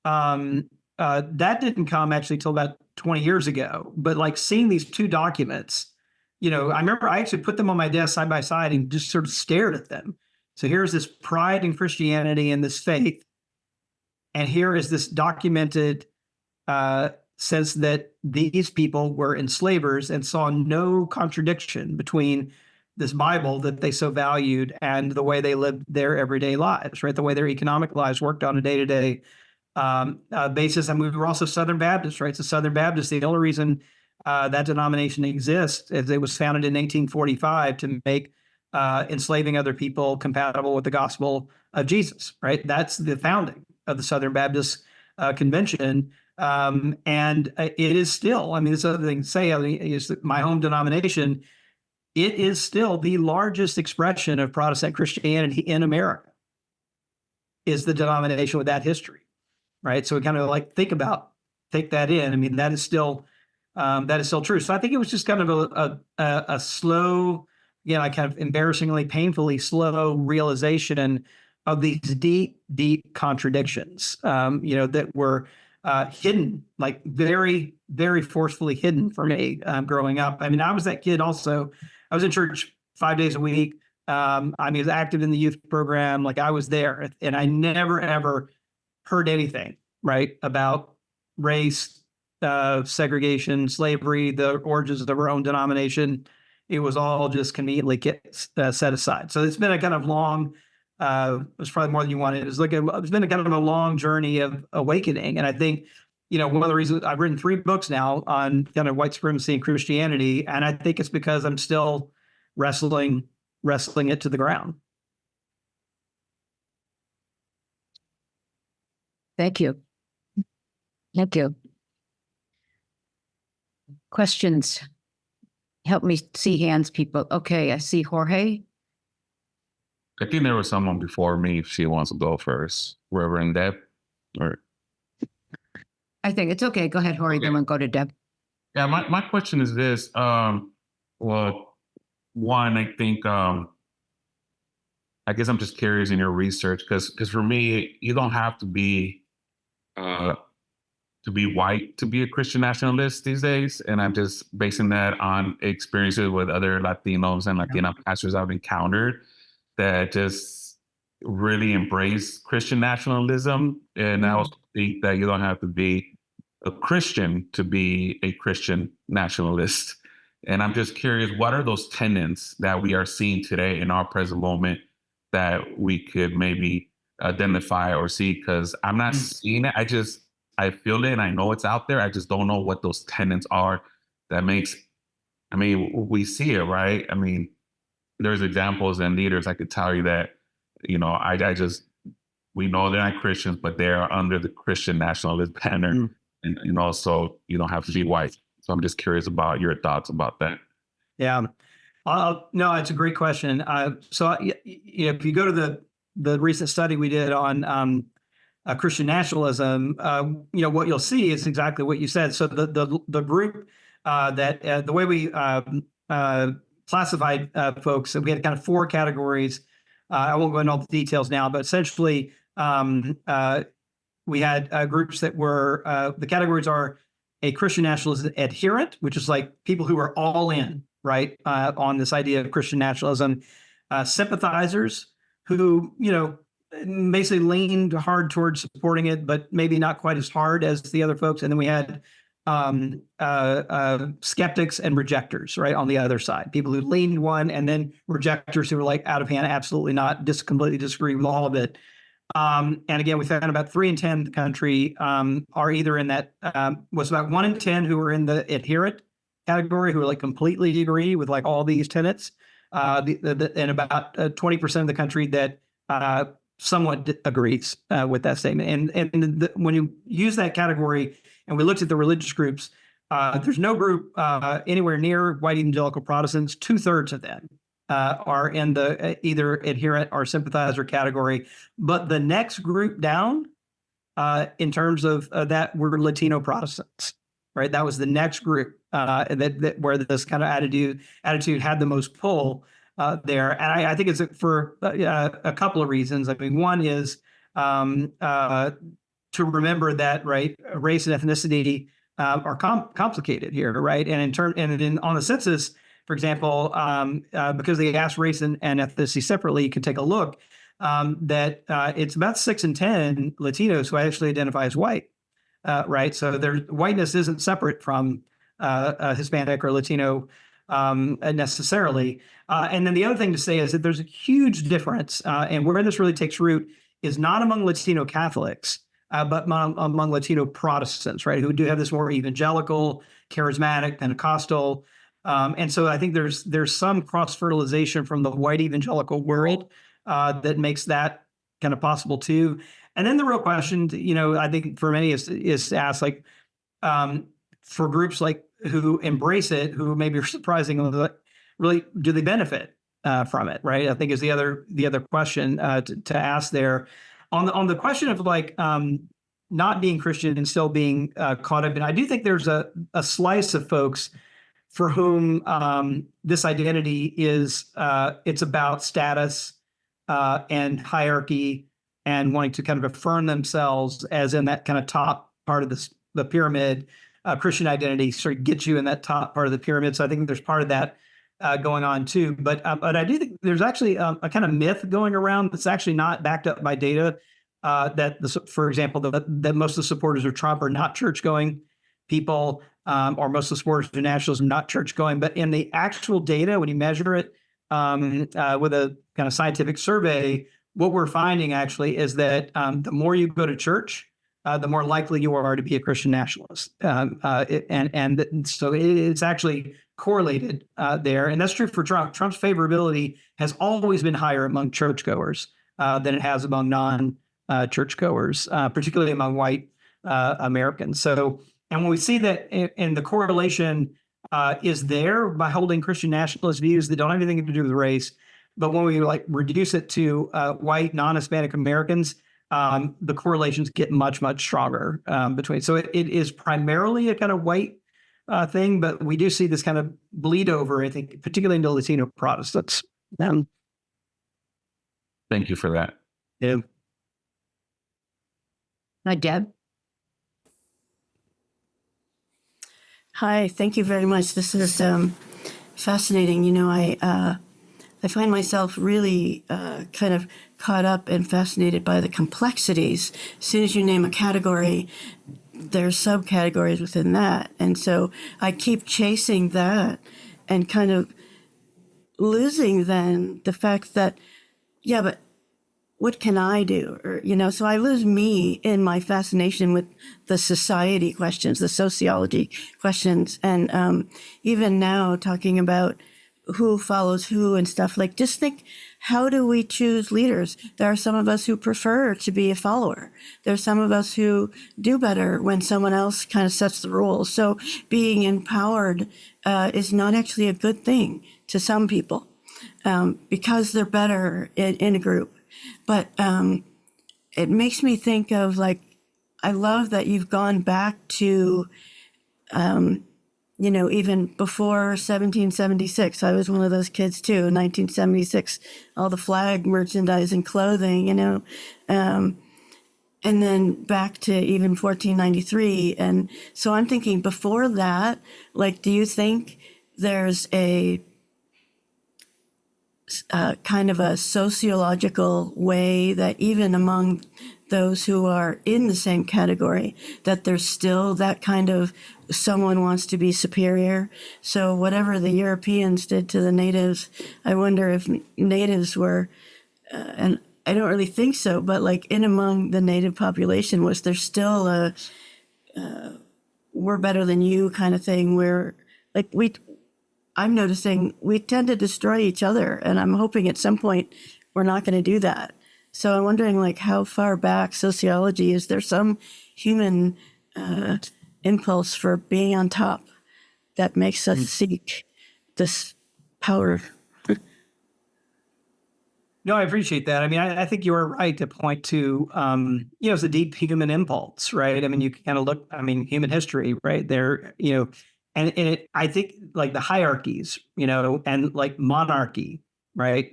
That didn't come actually till about 20 years ago. But like seeing these 2 documents, I remember I actually put them on my desk side by side and just sort of stared at them. So here's this pride in Christianity and this faith, and here is this documented sense that these people were enslavers and saw no contradiction between this Bible that they so valued and the way they lived their everyday lives, right? The way their economic lives worked on a day-to-day basis. And we were also Southern Baptists, right? So Southern Baptists, the only reason that denomination exists is it was founded in 1845 to make enslaving other people compatible with the gospel of Jesus, right? That's the founding of the Southern Baptist Convention. And it is still, this other thing to say, is that my home denomination, it is still the largest expression of Protestant Christianity in America, is the denomination with that history, right? So we kind of like take that in. That is still true. So I think it was just kind of a slow, kind of embarrassingly, painfully slow realization of these deep, deep contradictions, that were hidden, like very, very forcefully hidden for me growing up. I was that kid also. I was in church 5 days a week. I was active in the youth program. Like, I was there, and I never, ever heard anything, right, about race, segregation, slavery, the origins of our own denomination. It was all just conveniently set aside. So it's been a kind of long, it was probably more than you wanted. It's been a kind of a long journey of awakening. And I think, one of the reasons I've written 3 books now on kind of white supremacy and Christianity, and I think it's because I'm still wrestling it to the ground. Thank you. Thank you. Questions? Help me see hands, people. Okay, I see Jorge. I think there was someone before me, if she wants to go first. Reverend Deb, or I think it's okay. Go ahead, Jorge, then we'll go to Deb. yeah, my question is this. Well, one, I think I guess I'm just curious in your research, because for me, you don't have to be white to be a Christian nationalist these days. And I'm just basing that on experiences with other Latinos and Latina pastors I've encountered that just really embrace Christian nationalism. And I also think that you don't have to be a Christian to be a Christian nationalist. And I'm just curious, what are those tenets that we are seeing today in our present moment that we could maybe identify or see? Because I'm not seeing it. I feel it and I know it's out there. I just don't know what those tenets are that makes, we see it, right? There's examples and leaders I could tell you that, we know they're not Christians, but they're under the Christian nationalist banner. And also, you don't have to be white. So I'm just curious about your thoughts about that. Yeah. No, it's a great question. So if you go to the recent study we did on Christian nationalism, what you'll see is exactly what you said. So the group that the way we classified folks, we had kind of 4 categories. I won't go into all the details now, but essentially we had groups that were, the categories are a Christian nationalist adherent, which is like people who are all in, right, on this idea of Christian nationalism. Sympathizers who, basically leaned hard towards supporting it, but maybe not quite as hard as the other folks. And then we had skeptics and rejectors, right, on the other side. People who leaned one, and then rejectors who were like out of hand, absolutely not, completely disagree with all of it. And again, we found about 3 in 10 in the country are either in that, was about 1 in 10 who were in the adherent category, who are like completely agree with like all these tenets, and about 20% of the country that somewhat agrees with that statement. And when you use that category, and we looked at the religious groups, there's no group anywhere near white evangelical Protestants. 2/3 of them are in the either adherent or sympathizer category. But the next group down, in terms of that, were Latino Protestants, right? That was the next group that where this kind of attitude had the most pull there. And I think it's for a couple of reasons. I mean, one is to remember that, right, race and ethnicity are complicated here, right? And on the census, for example, because they asked race and ethnicity separately, you can take a look that it's about 6 in 10 Latinos who actually identify as white, right? So their whiteness isn't separate from Hispanic or Latino necessarily. And then the other thing to say is that there's a huge difference, and where this really takes root is not among Latino Catholics, but among Latino Protestants, right, who do have this more evangelical, charismatic, Pentecostal. And so I think there's some cross-fertilization from the white evangelical world that makes that kind of possible too. And then the real question, I think for many is to ask, like, for groups like who embrace it, who maybe are surprising, really, do they benefit from it, right? I think is the other question to ask there. On the question of like not being Christian and still being caught up in, I do think there's a slice of folks for whom this identity is it's about status and hierarchy and wanting to kind of affirm themselves as in that kind of top part of the pyramid. Christian identity sort of gets you in that top part of the pyramid. So I think there's part of that going on too. But I do think there's actually a kind of myth going around that's actually not backed up by data. For example, that most of the supporters of Trump are not church-going people, or most of the supporters of nationalism are not church-going. But in the actual data, when you measure it with a kind of scientific survey, what we're finding actually is that the more you go to church, the more likely you are to be a Christian nationalist. So it's actually correlated there. And that's true for Trump. Trump's favorability has always been higher among churchgoers than it has among non-churchgoers, particularly among white Americans. So, and when we see that in the correlation is there by holding Christian nationalist views that don't have anything to do with race, but when we like reduce it to white non-Hispanic Americans, the correlations get much, much stronger between. So it is primarily a kind of white thing, but we do see this kind of bleed over, I think, particularly into Latino Protestants. Thank you for that. Yeah. Hi, Deb. Hi, thank you very much. This is fascinating. I find myself really kind of caught up and fascinated by the complexities. As soon as you name a category, there's subcategories within that. And so I keep chasing that and kind of losing then the fact that, yeah, but what can I do? Or, so I lose me in my fascination with the society questions, the sociology questions. And even now talking about who follows who and stuff, like, just think, how do we choose leaders? There are some of us who prefer to be a follower. There's some of us who do better when someone else kind of sets the rules. So being empowered is not actually a good thing to some people because they're better in a group. But it makes me think of, like, I love that you've gone back to even before 1776, I was one of those kids too, 1976, all the flag merchandise and clothing, and then back to even 1493. And so I'm thinking before that, like, do you think there's a kind of a sociological way that even among those who are in the same category, that there's still that kind of someone wants to be superior. So whatever the Europeans did to the natives, I wonder if natives were, and I don't really think so, but like in among the native population, was there still a we're better than you kind of thing where like I'm noticing we tend to destroy each other, and I'm hoping at some point we're not going to do that. So I'm wondering, like, how far back sociology is there some human impulse for being on top that makes us seek this power? No, I appreciate that. I mean, I think you are right to point to, it's a deep human impulse, right? I mean, you can kind of look, human history, right? There, I think like the hierarchies, and like monarchy, right?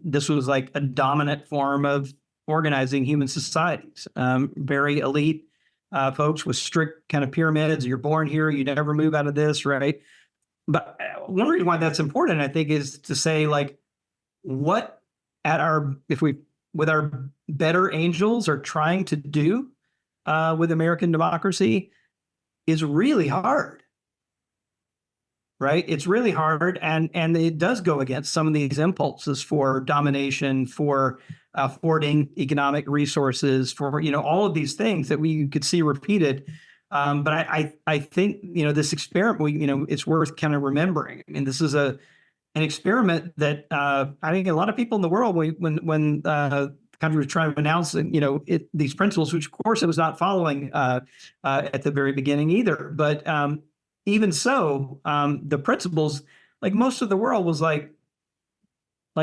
This was like a dominant form of organizing human societies. Very elite folks with strict kind of pyramids. You're born here, you never move out of this, right? But one reason why that's important, I think, is to say like, what with our better angels are trying to do with American democracy is really hard. Right? It's really hard, and it does go against some of these impulses for domination, for hoarding economic resources, for all of these things that we could see repeated. But I think this experiment, it's worth kind of remembering. I mean, this is an experiment that I think a lot of people in the world, when the country was trying to announce these principles, which of course it was not following at the very beginning either, but even so, the principles, like most of the world was like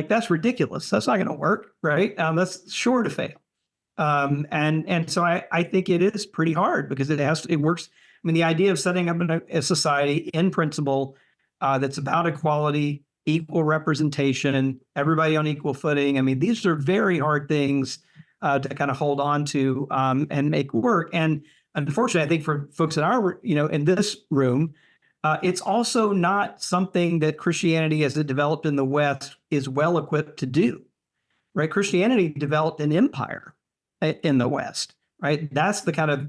that's ridiculous. That's not going to work, right? That's sure to fail. And so I think it is pretty hard because it works. I mean, the idea of setting up a society in principle that's about equality, equal representation, everybody on equal footing. I mean, these are very hard things to kind of hold on to and make work. And unfortunately, I think for folks in our, in this room, it's also not something that Christianity, as it developed in the West, is well equipped to do. Right? Christianity developed an empire in the West. Right? That's the kind of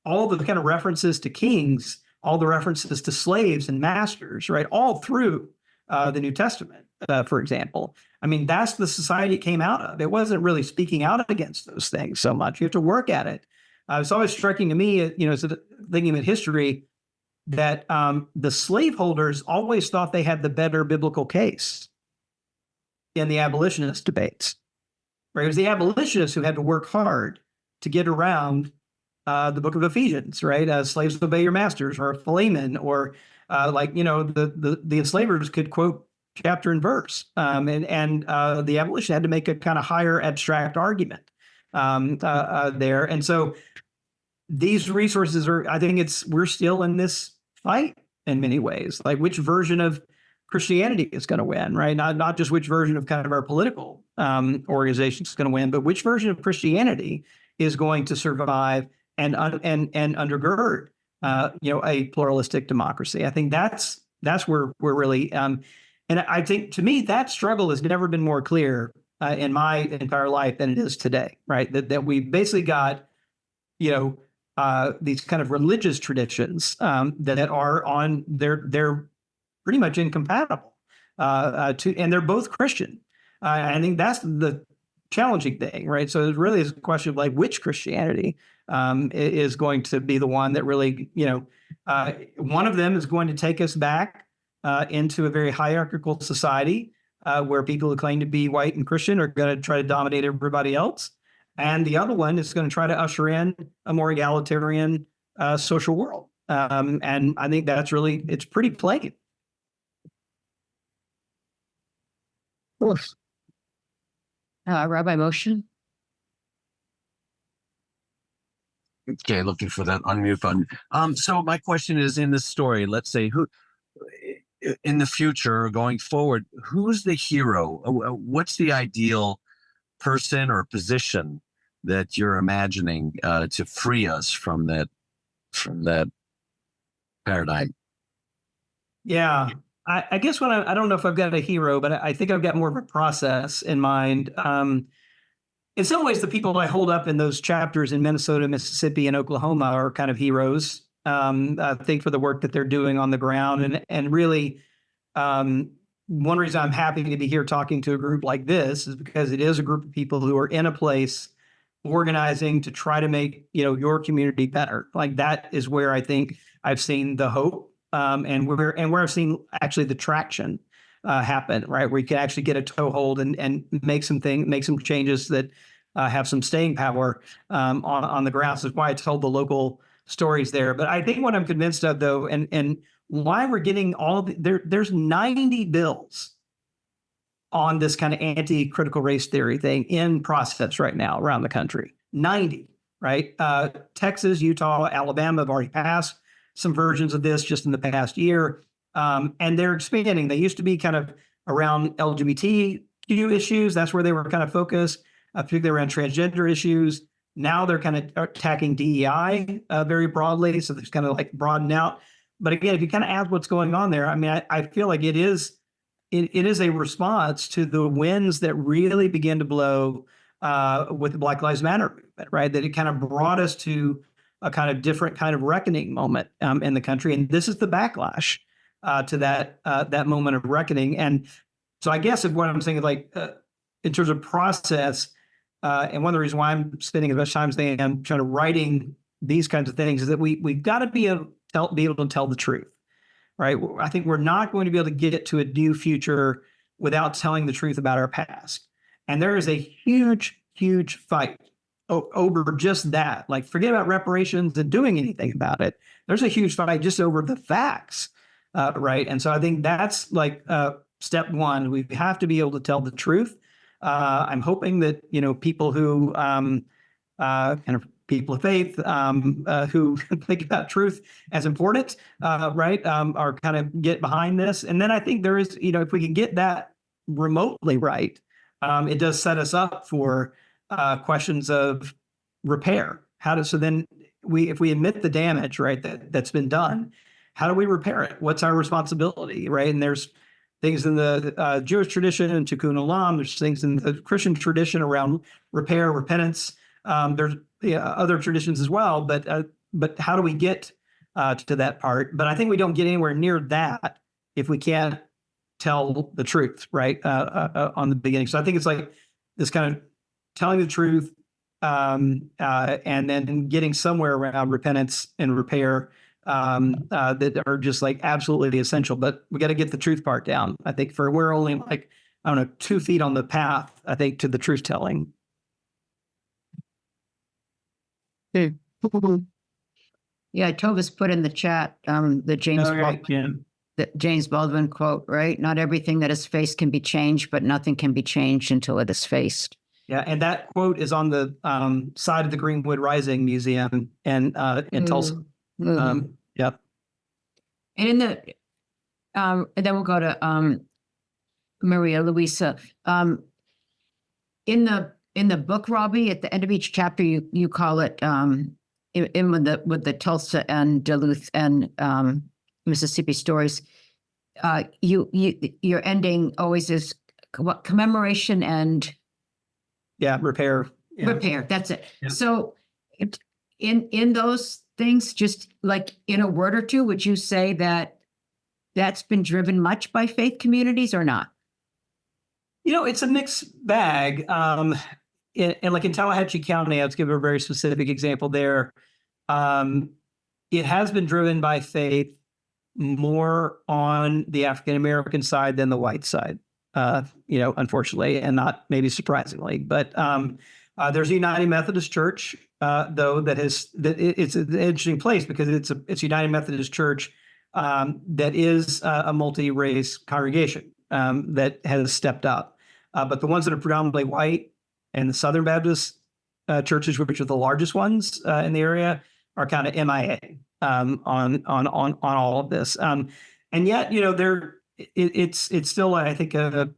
all the kind of references to kings, all the references to slaves and masters. Right? All through the New Testament, for example. I mean, that's the society it came out of. It wasn't really speaking out against those things so much. You have to work at it. It's always striking to me, thinking of history, that the slaveholders always thought they had the better biblical case in the abolitionist debates. Right? It was the abolitionists who had to work hard to get around the book of Ephesians, right? Slaves obey your masters, or Philemon, or the enslavers could quote chapter and verse, and the abolition had to make a kind of higher abstract argument there. And so these resources I think we're still in this fight in many ways, like which version of Christianity is going to win, right? Not just which version of kind of our political organization is going to win, but which version of Christianity is going to survive and undergird, a pluralistic democracy. I think that's where we're really, and I think to me that struggle has never been more clear in my entire life than it is today, right? That we basically got, these kind of religious traditions that are on they're pretty much incompatible and they're both Christian. I think that's the challenging thing, right? So it really is a question of like which Christianity is going to be the one that really, one of them is going to take us back into a very hierarchical society where people who claim to be white and Christian are going to try to dominate everybody else. And the other one is going to try to usher in a more egalitarian social world. And I think it's pretty plain. Rabbi Moshe? Okay, looking for that unmute button. So my question is, in this story, let's say who in the future going forward, who's the hero? What's the ideal person or position that you're imagining to free us from that paradigm? Yeah. I guess I don't know if I've got a hero, but I think I've got more of a process in mind. In some ways, the people I hold up in those chapters in Minnesota, Mississippi, and Oklahoma are kind of heroes. I think for the work that they're doing on the ground, and really, one reason I'm happy to be here talking to a group like this is because it is a group of people who are in a place organizing to try to make your community better. Like that is where I think I've seen the hope, and where I've seen actually the traction happen. Right, where you can actually get a toehold and make some changes that have some staying power on the ground. So that's why I told the local stories there. But I think what I'm convinced of, though, and why we're getting there's 90 bills on this kind of anti-critical race theory thing in process right now around the country. 90, right? Texas, Utah, Alabama have already passed some versions of this just in the past year. And they're expanding. They used to be kind of around LGBTQ issues. That's where they were kind of focused, particularly around transgender issues. Now they're kind of attacking DEI very broadly. So there's kind of like broadened out. But again, if you kind of ask what's going on there, I mean, I feel like it is a response to the winds that really began to blow with the Black Lives Matter movement, right? That it kind of brought us to a kind of different kind of reckoning moment in the country. And this is the backlash to that moment of reckoning. And so I guess if what I'm saying is like, in terms of process, and one of the reasons why I'm spending as much time as I am trying to writing these kinds of things is that we've got to be able to tell the truth. Right. I think we're not going to be able to get to a new future without telling the truth about our past. And there is a huge, huge fight over just that. Like, forget about reparations and doing anything about it. There's a huge fight just over the facts. Right. And so I think that's like step one. We have to be able to tell the truth. I'm hoping that, people who kind of people of faith who think about truth as important, right, are kind of get behind this. And then I think there is, if we can get that remotely right, it does set us up for questions of repair. So then if we admit the damage, right, that's been done, how do we repair it? What's our responsibility, right? And there's things in the Jewish tradition and Tikkun Olam. There's things in the Christian tradition around repair, repentance. There's other traditions as well, but how do we get to that part? But I think we don't get anywhere near that if we can't tell the truth, right, on the beginning. So I think it's like this kind of telling the truth and then getting somewhere around repentance and repair that are just like absolutely essential. But we got to get the truth part down. I think we're only like, I don't know, 2 feet on the path, I think, to the truth telling. Yeah, Tova's put in the chat the James Baldwin quote, right? Not everything that is faced can be changed, but nothing can be changed until it is faced. Yeah, and that quote is on the side of the Greenwood Rising Museum and in Tulsa. Yep. And in the and then we'll go to Maria Luisa. In the book, Robbie, at the end of each chapter, you call it in with the Tulsa and Duluth and Mississippi stories. Your ending always is commemoration and repair. Yeah. Repair. That's it. Yeah. So, in those things, just like in a word or two, would you say that that's been driven much by faith communities or not? It's a mixed bag. And like in Tallahatchie County, I'll give a very specific example there. It has been driven by faith more on the African American side than the white side, unfortunately, and not maybe surprisingly. But there's a United Methodist Church, though, it's an interesting place because it's a United Methodist Church that is a multi-race congregation that has stepped up. But the ones that are predominantly white and the Southern Baptist churches, which are the largest ones in the area, are kind of MIA on all of this. And yet, it's still, I think, for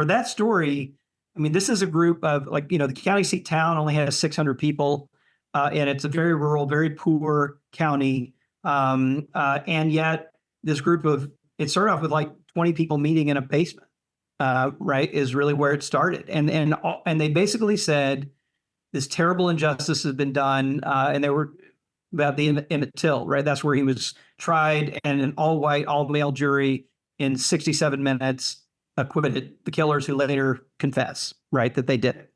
that story. I mean, this is a group of the county seat town only has 600 people, and it's a very rural, very poor county. And yet this group of, it started off with like 20 people meeting in a basement, right, is really where it started. And they basically said this terrible injustice has been done. And they were about the Emmett Till, right? That's where he was tried, and an all white, all male jury in 67 minutes acquitted the killers, who later confess, right, that they did it.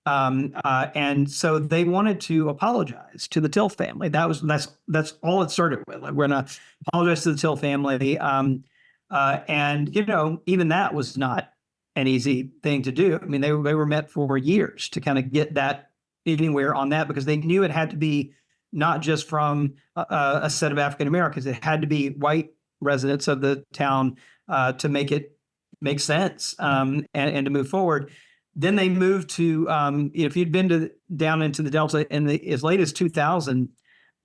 And so they wanted to apologize to the Till family. That's all it started with. Like, we're going to apologize to the Till family. And even that was not an easy thing to do. I mean, they were met for years to kind of get that anywhere on that, because they knew it had to be not just from a set of African Americans. It had to be white residents of the town to make it make sense, and to move forward. Then they moved to, if you'd been down into the Delta in as late as 2000,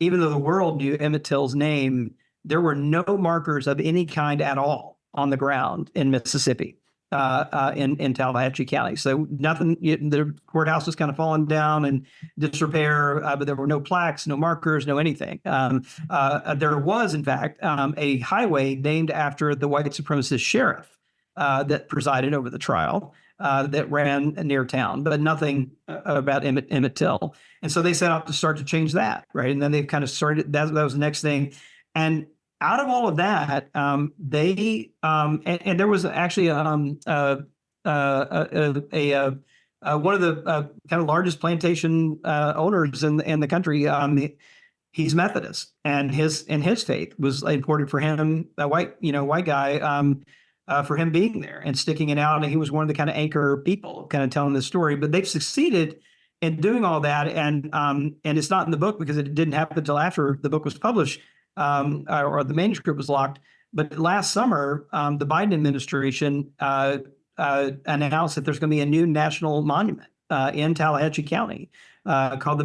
even though the world knew Emmett Till's name, there were no markers of any kind at all on the ground in Mississippi, in Tallahatchie County. So nothing, the courthouse was kind of falling down and disrepair, but there were no plaques, no markers, no anything. There was, in fact, a highway named after the white supremacist sheriff that presided over the trial. That ran near town, but nothing about Emmett Till. And so they set out to start to change that, right? And then they've kind of started, that was the next thing. And out of all of that, and there was actually one of the kind of largest plantation owners in the country. He's Methodist, and his faith was important for him, a white guy. For him being there and sticking it out. And he was one of the kind of anchor people kind of telling this story, but they've succeeded in doing all that. And it's not in the book because it didn't happen until after the book was published, or the manuscript was locked. But last summer, the Biden administration announced that there's going to be a new national monument in Tallahatchie County called the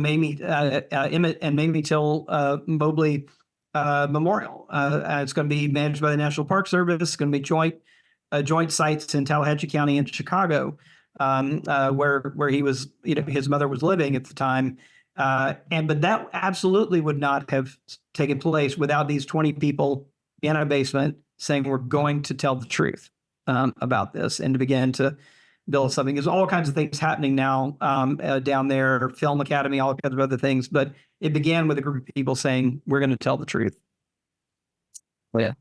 Emmett and Mamie Till Mobley Memorial. It's going to be managed by the National Park Service. It's going to be joint sites in Tallahatchie County and Chicago, where he was, his mother was living at the time. But that absolutely would not have taken place without these 20 people in a basement saying, we're going to tell the truth about this, and to begin to build something. There's all kinds of things happening now down there, Film Academy, all kinds of other things. But it began with a group of people saying, we're going to tell the truth. Yeah.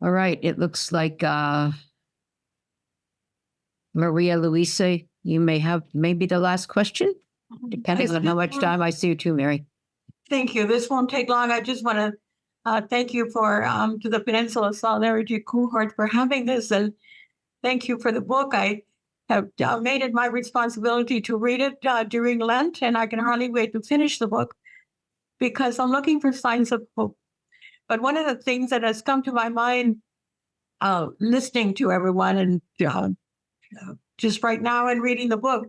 All right. It looks like Maria Luisa, you may have maybe the last question, depending on how much time I see you too, Mary. Thank you. This won't take long. I just want to thank you to the Peninsula Solidarity Cohort for having this, and thank you for the book. I have made it my responsibility to read it during Lent, and I can hardly wait to finish the book because I'm looking for signs of hope. But one of the things that has come to my mind listening to everyone and just right now and reading the book,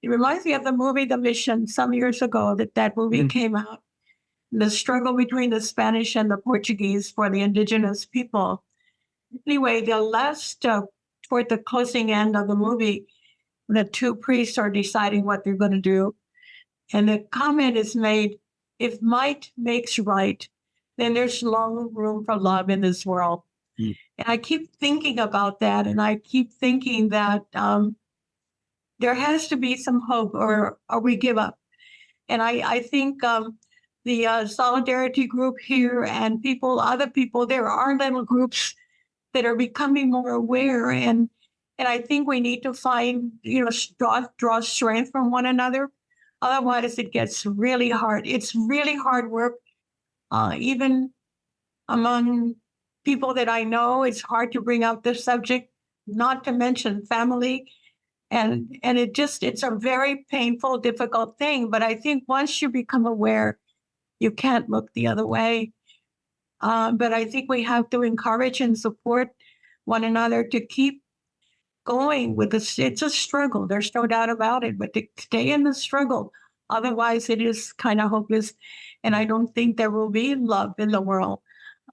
it reminds me of the movie The Mission some years ago that movie came out. The struggle between the Spanish and the Portuguese for the indigenous people. Anyway, the last, toward the closing end of the movie, the two priests are deciding what they're going to do. And the comment is made, if might makes right, then there's no room for love in this world. And I keep thinking about that. And I keep thinking that there has to be some hope or we give up. And I think the solidarity group here and other people, there are little groups that are becoming more aware. And I think we need to find, draw strength from one another. Otherwise, it gets really hard. It's really hard work. Even among people that I know, it's hard to bring up this subject, not to mention family. And it's a very painful, difficult thing. But I think once you become aware, you can't look the other way. But I think we have to encourage and support one another to keep going with this. It's a struggle. There's no doubt about it, but to stay in the struggle. Otherwise, it is kind of hopeless. And I don't think there will be love in the world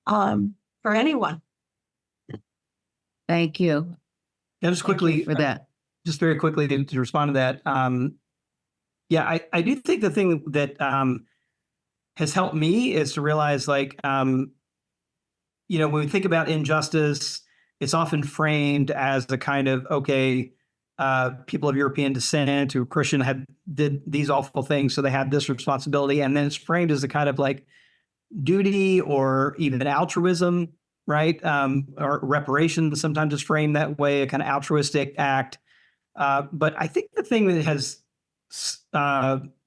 for anyone. Thank you. Yeah, just quickly for that. Just very quickly to respond to that. I do think the thing that has helped me is to realize, like, when we think about injustice, it's often framed as the kind of, okay, people of European descent who are Christian did these awful things, so they had this responsibility. And then it's framed as a kind of like duty or even altruism, right? Or reparations sometimes is framed that way, a kind of altruistic act. But I think the thing that has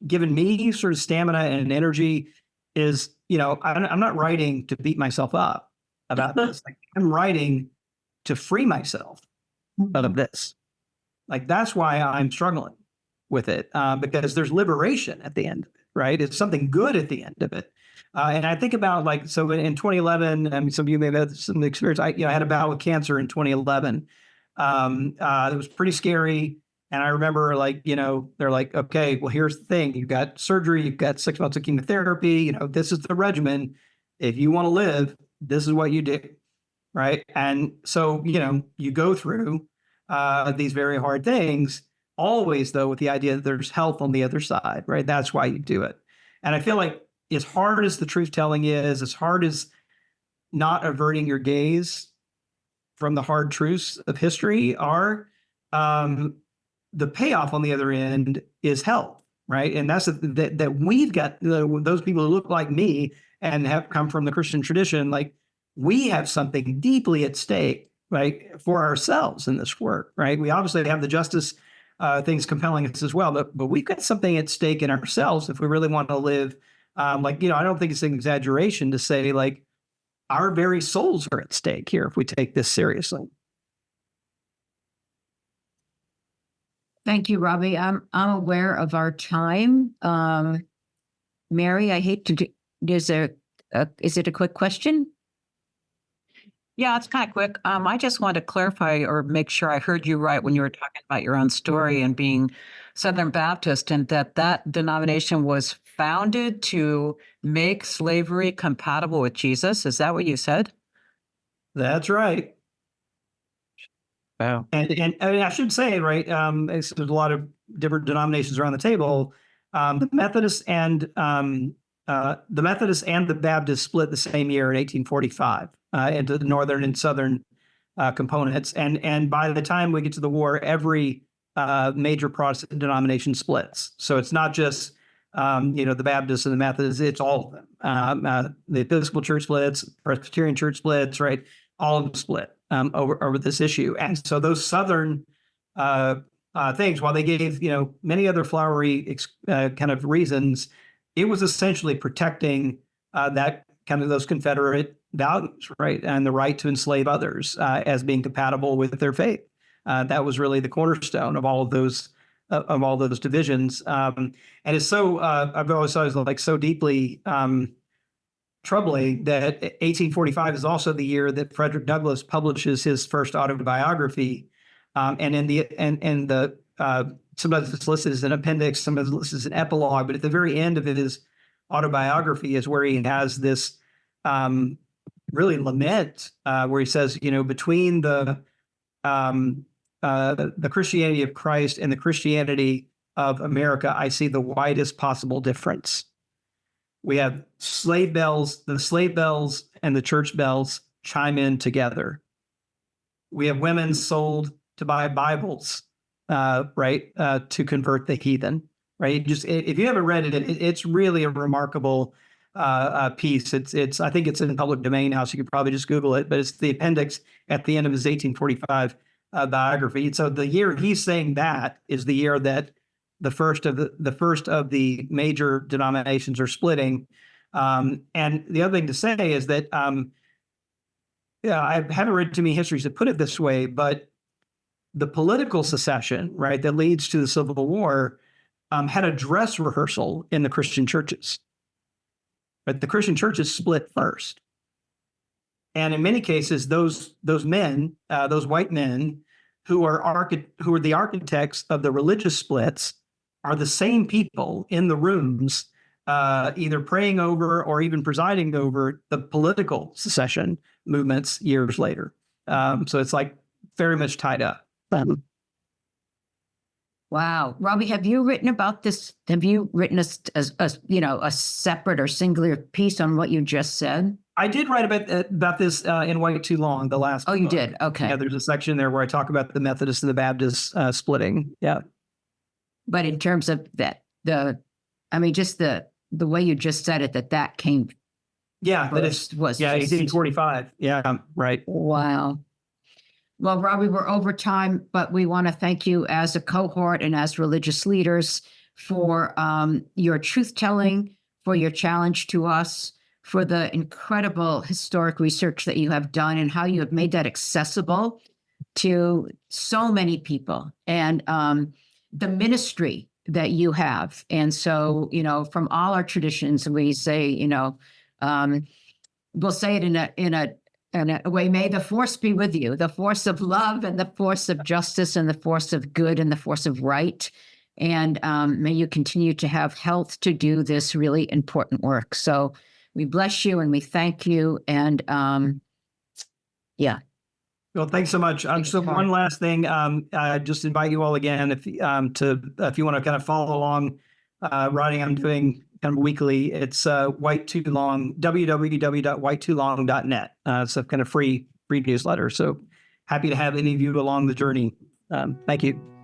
given me sort of stamina and energy is, I'm not writing to beat myself up about this. Like, I'm writing to free myself of this. Like, that's why I'm struggling with it, because there's liberation at the end of it, right? It's something good at the end of it. And I think about, like, so in 2011, I mean, some of you may have had some experience. I had a bout with cancer in 2011. It was pretty scary. And I remember, like, they're like, okay, well, here's the thing. You've got surgery, you've got 6 months of chemotherapy, this is the regimen. If you want to live, this is what you do. Right. And so, you go through these very hard things, always, though, with the idea that there's health on the other side. Right. That's why you do it. And I feel like as hard as the truth telling is, as hard as not averting your gaze from the hard truths of history are, the payoff on the other end is health, right? And that's that we've got those people who look like me and have come from the Christian tradition. Like, we have something deeply at stake, right, for ourselves in this work, right? We obviously have the justice things compelling us as well, but we've got something at stake in ourselves if we really want to live. I don't think it's an exaggeration to say, like, our very souls are at stake here if we take this seriously. Thank you, Robbie. I'm aware of our time. Mary, I hate to do, is it a quick question? Yeah, it's kind of quick. I just want to clarify or make sure I heard you right when you were talking about your own story and being Southern Baptist, and that denomination was founded to make slavery compatible with Jesus. Is that what you said? That's right. Wow. And I should say, right, there's a lot of different denominations around the table. The Methodists and the Baptists split the same year in 1845 into the northern and southern components. And by the time we get to the war, every major Protestant denomination splits. So it's not just the Baptists and the Methodists; it's all of them. The Episcopal Church splits, Presbyterian Church splits, right? All of them split over this issue. And so those southern things, while they gave many other flowery kind of reasons, it was essentially protecting that kind of those Confederate values, right, and the right to enslave others as being compatible with their faith. That was really the cornerstone of all of those divisions. And it's so I've always thought it was like so deeply troubling that 1845 is also the year that Frederick Douglass publishes his first autobiography. And in the sometimes it's listed as an appendix, sometimes it's listed as an epilogue, but at the very end of his autobiography is where he has this really lament where he says, between the Christianity of Christ and the Christianity of America, I see the widest possible difference. We have slave bells, the slave bells and the church bells chime in together. We have women sold to buy Bibles, to convert the heathen, right? Just if you haven't read it, it's really a remarkable piece. I think it's in public domain now, so you could probably just Google it, but it's the appendix at the end of his 1845 biography. So the year he's saying that is the year that the first of the major denominations are splitting. And the other thing to say is that I haven't read too many histories that put it this way, but the political secession, right, that leads to the Civil War, had a dress rehearsal in the Christian churches. But the Christian churches split first. And in many cases, those men, those white men who are the architects of the religious splits are the same people in the rooms, either praying over or even presiding over the political secession movements years later. So it's like very much tied up. Wow. Robbie, have you written about this? Have you written a separate or singular piece on what you just said? I did write about this in White Too Long, the last. Oh, you book. did? Okay. Yeah, there's a section there where I talk about the Methodist and the Baptist splitting. Yeah. But in terms of that, just the way you just said it, that came Yeah, that is. first was Yeah, just- 1845. Yeah, right. Wow. Well, Robbie, we're over time, but we want to thank you as a cohort and as religious leaders for your truth telling, for your challenge to us, for the incredible historic research that you have done and how you have made that accessible to so many people, and the ministry that you have. And so, from all our traditions, we say, we'll say it in a way, may the force be with you, the force of love and the force of justice and the force of good and the force of right. And may you continue to have health to do this really important work. So we bless you and we thank you. And yeah. Well, thanks so much. Thanks, So Mark. one last thing, I just invite you all again, if you want to kind of follow along, writing I'm doing kind of weekly. It's White Too Long, www.whitetolong.net. It's a kind of free newsletter. So happy to have any of you along the journey. Thank you.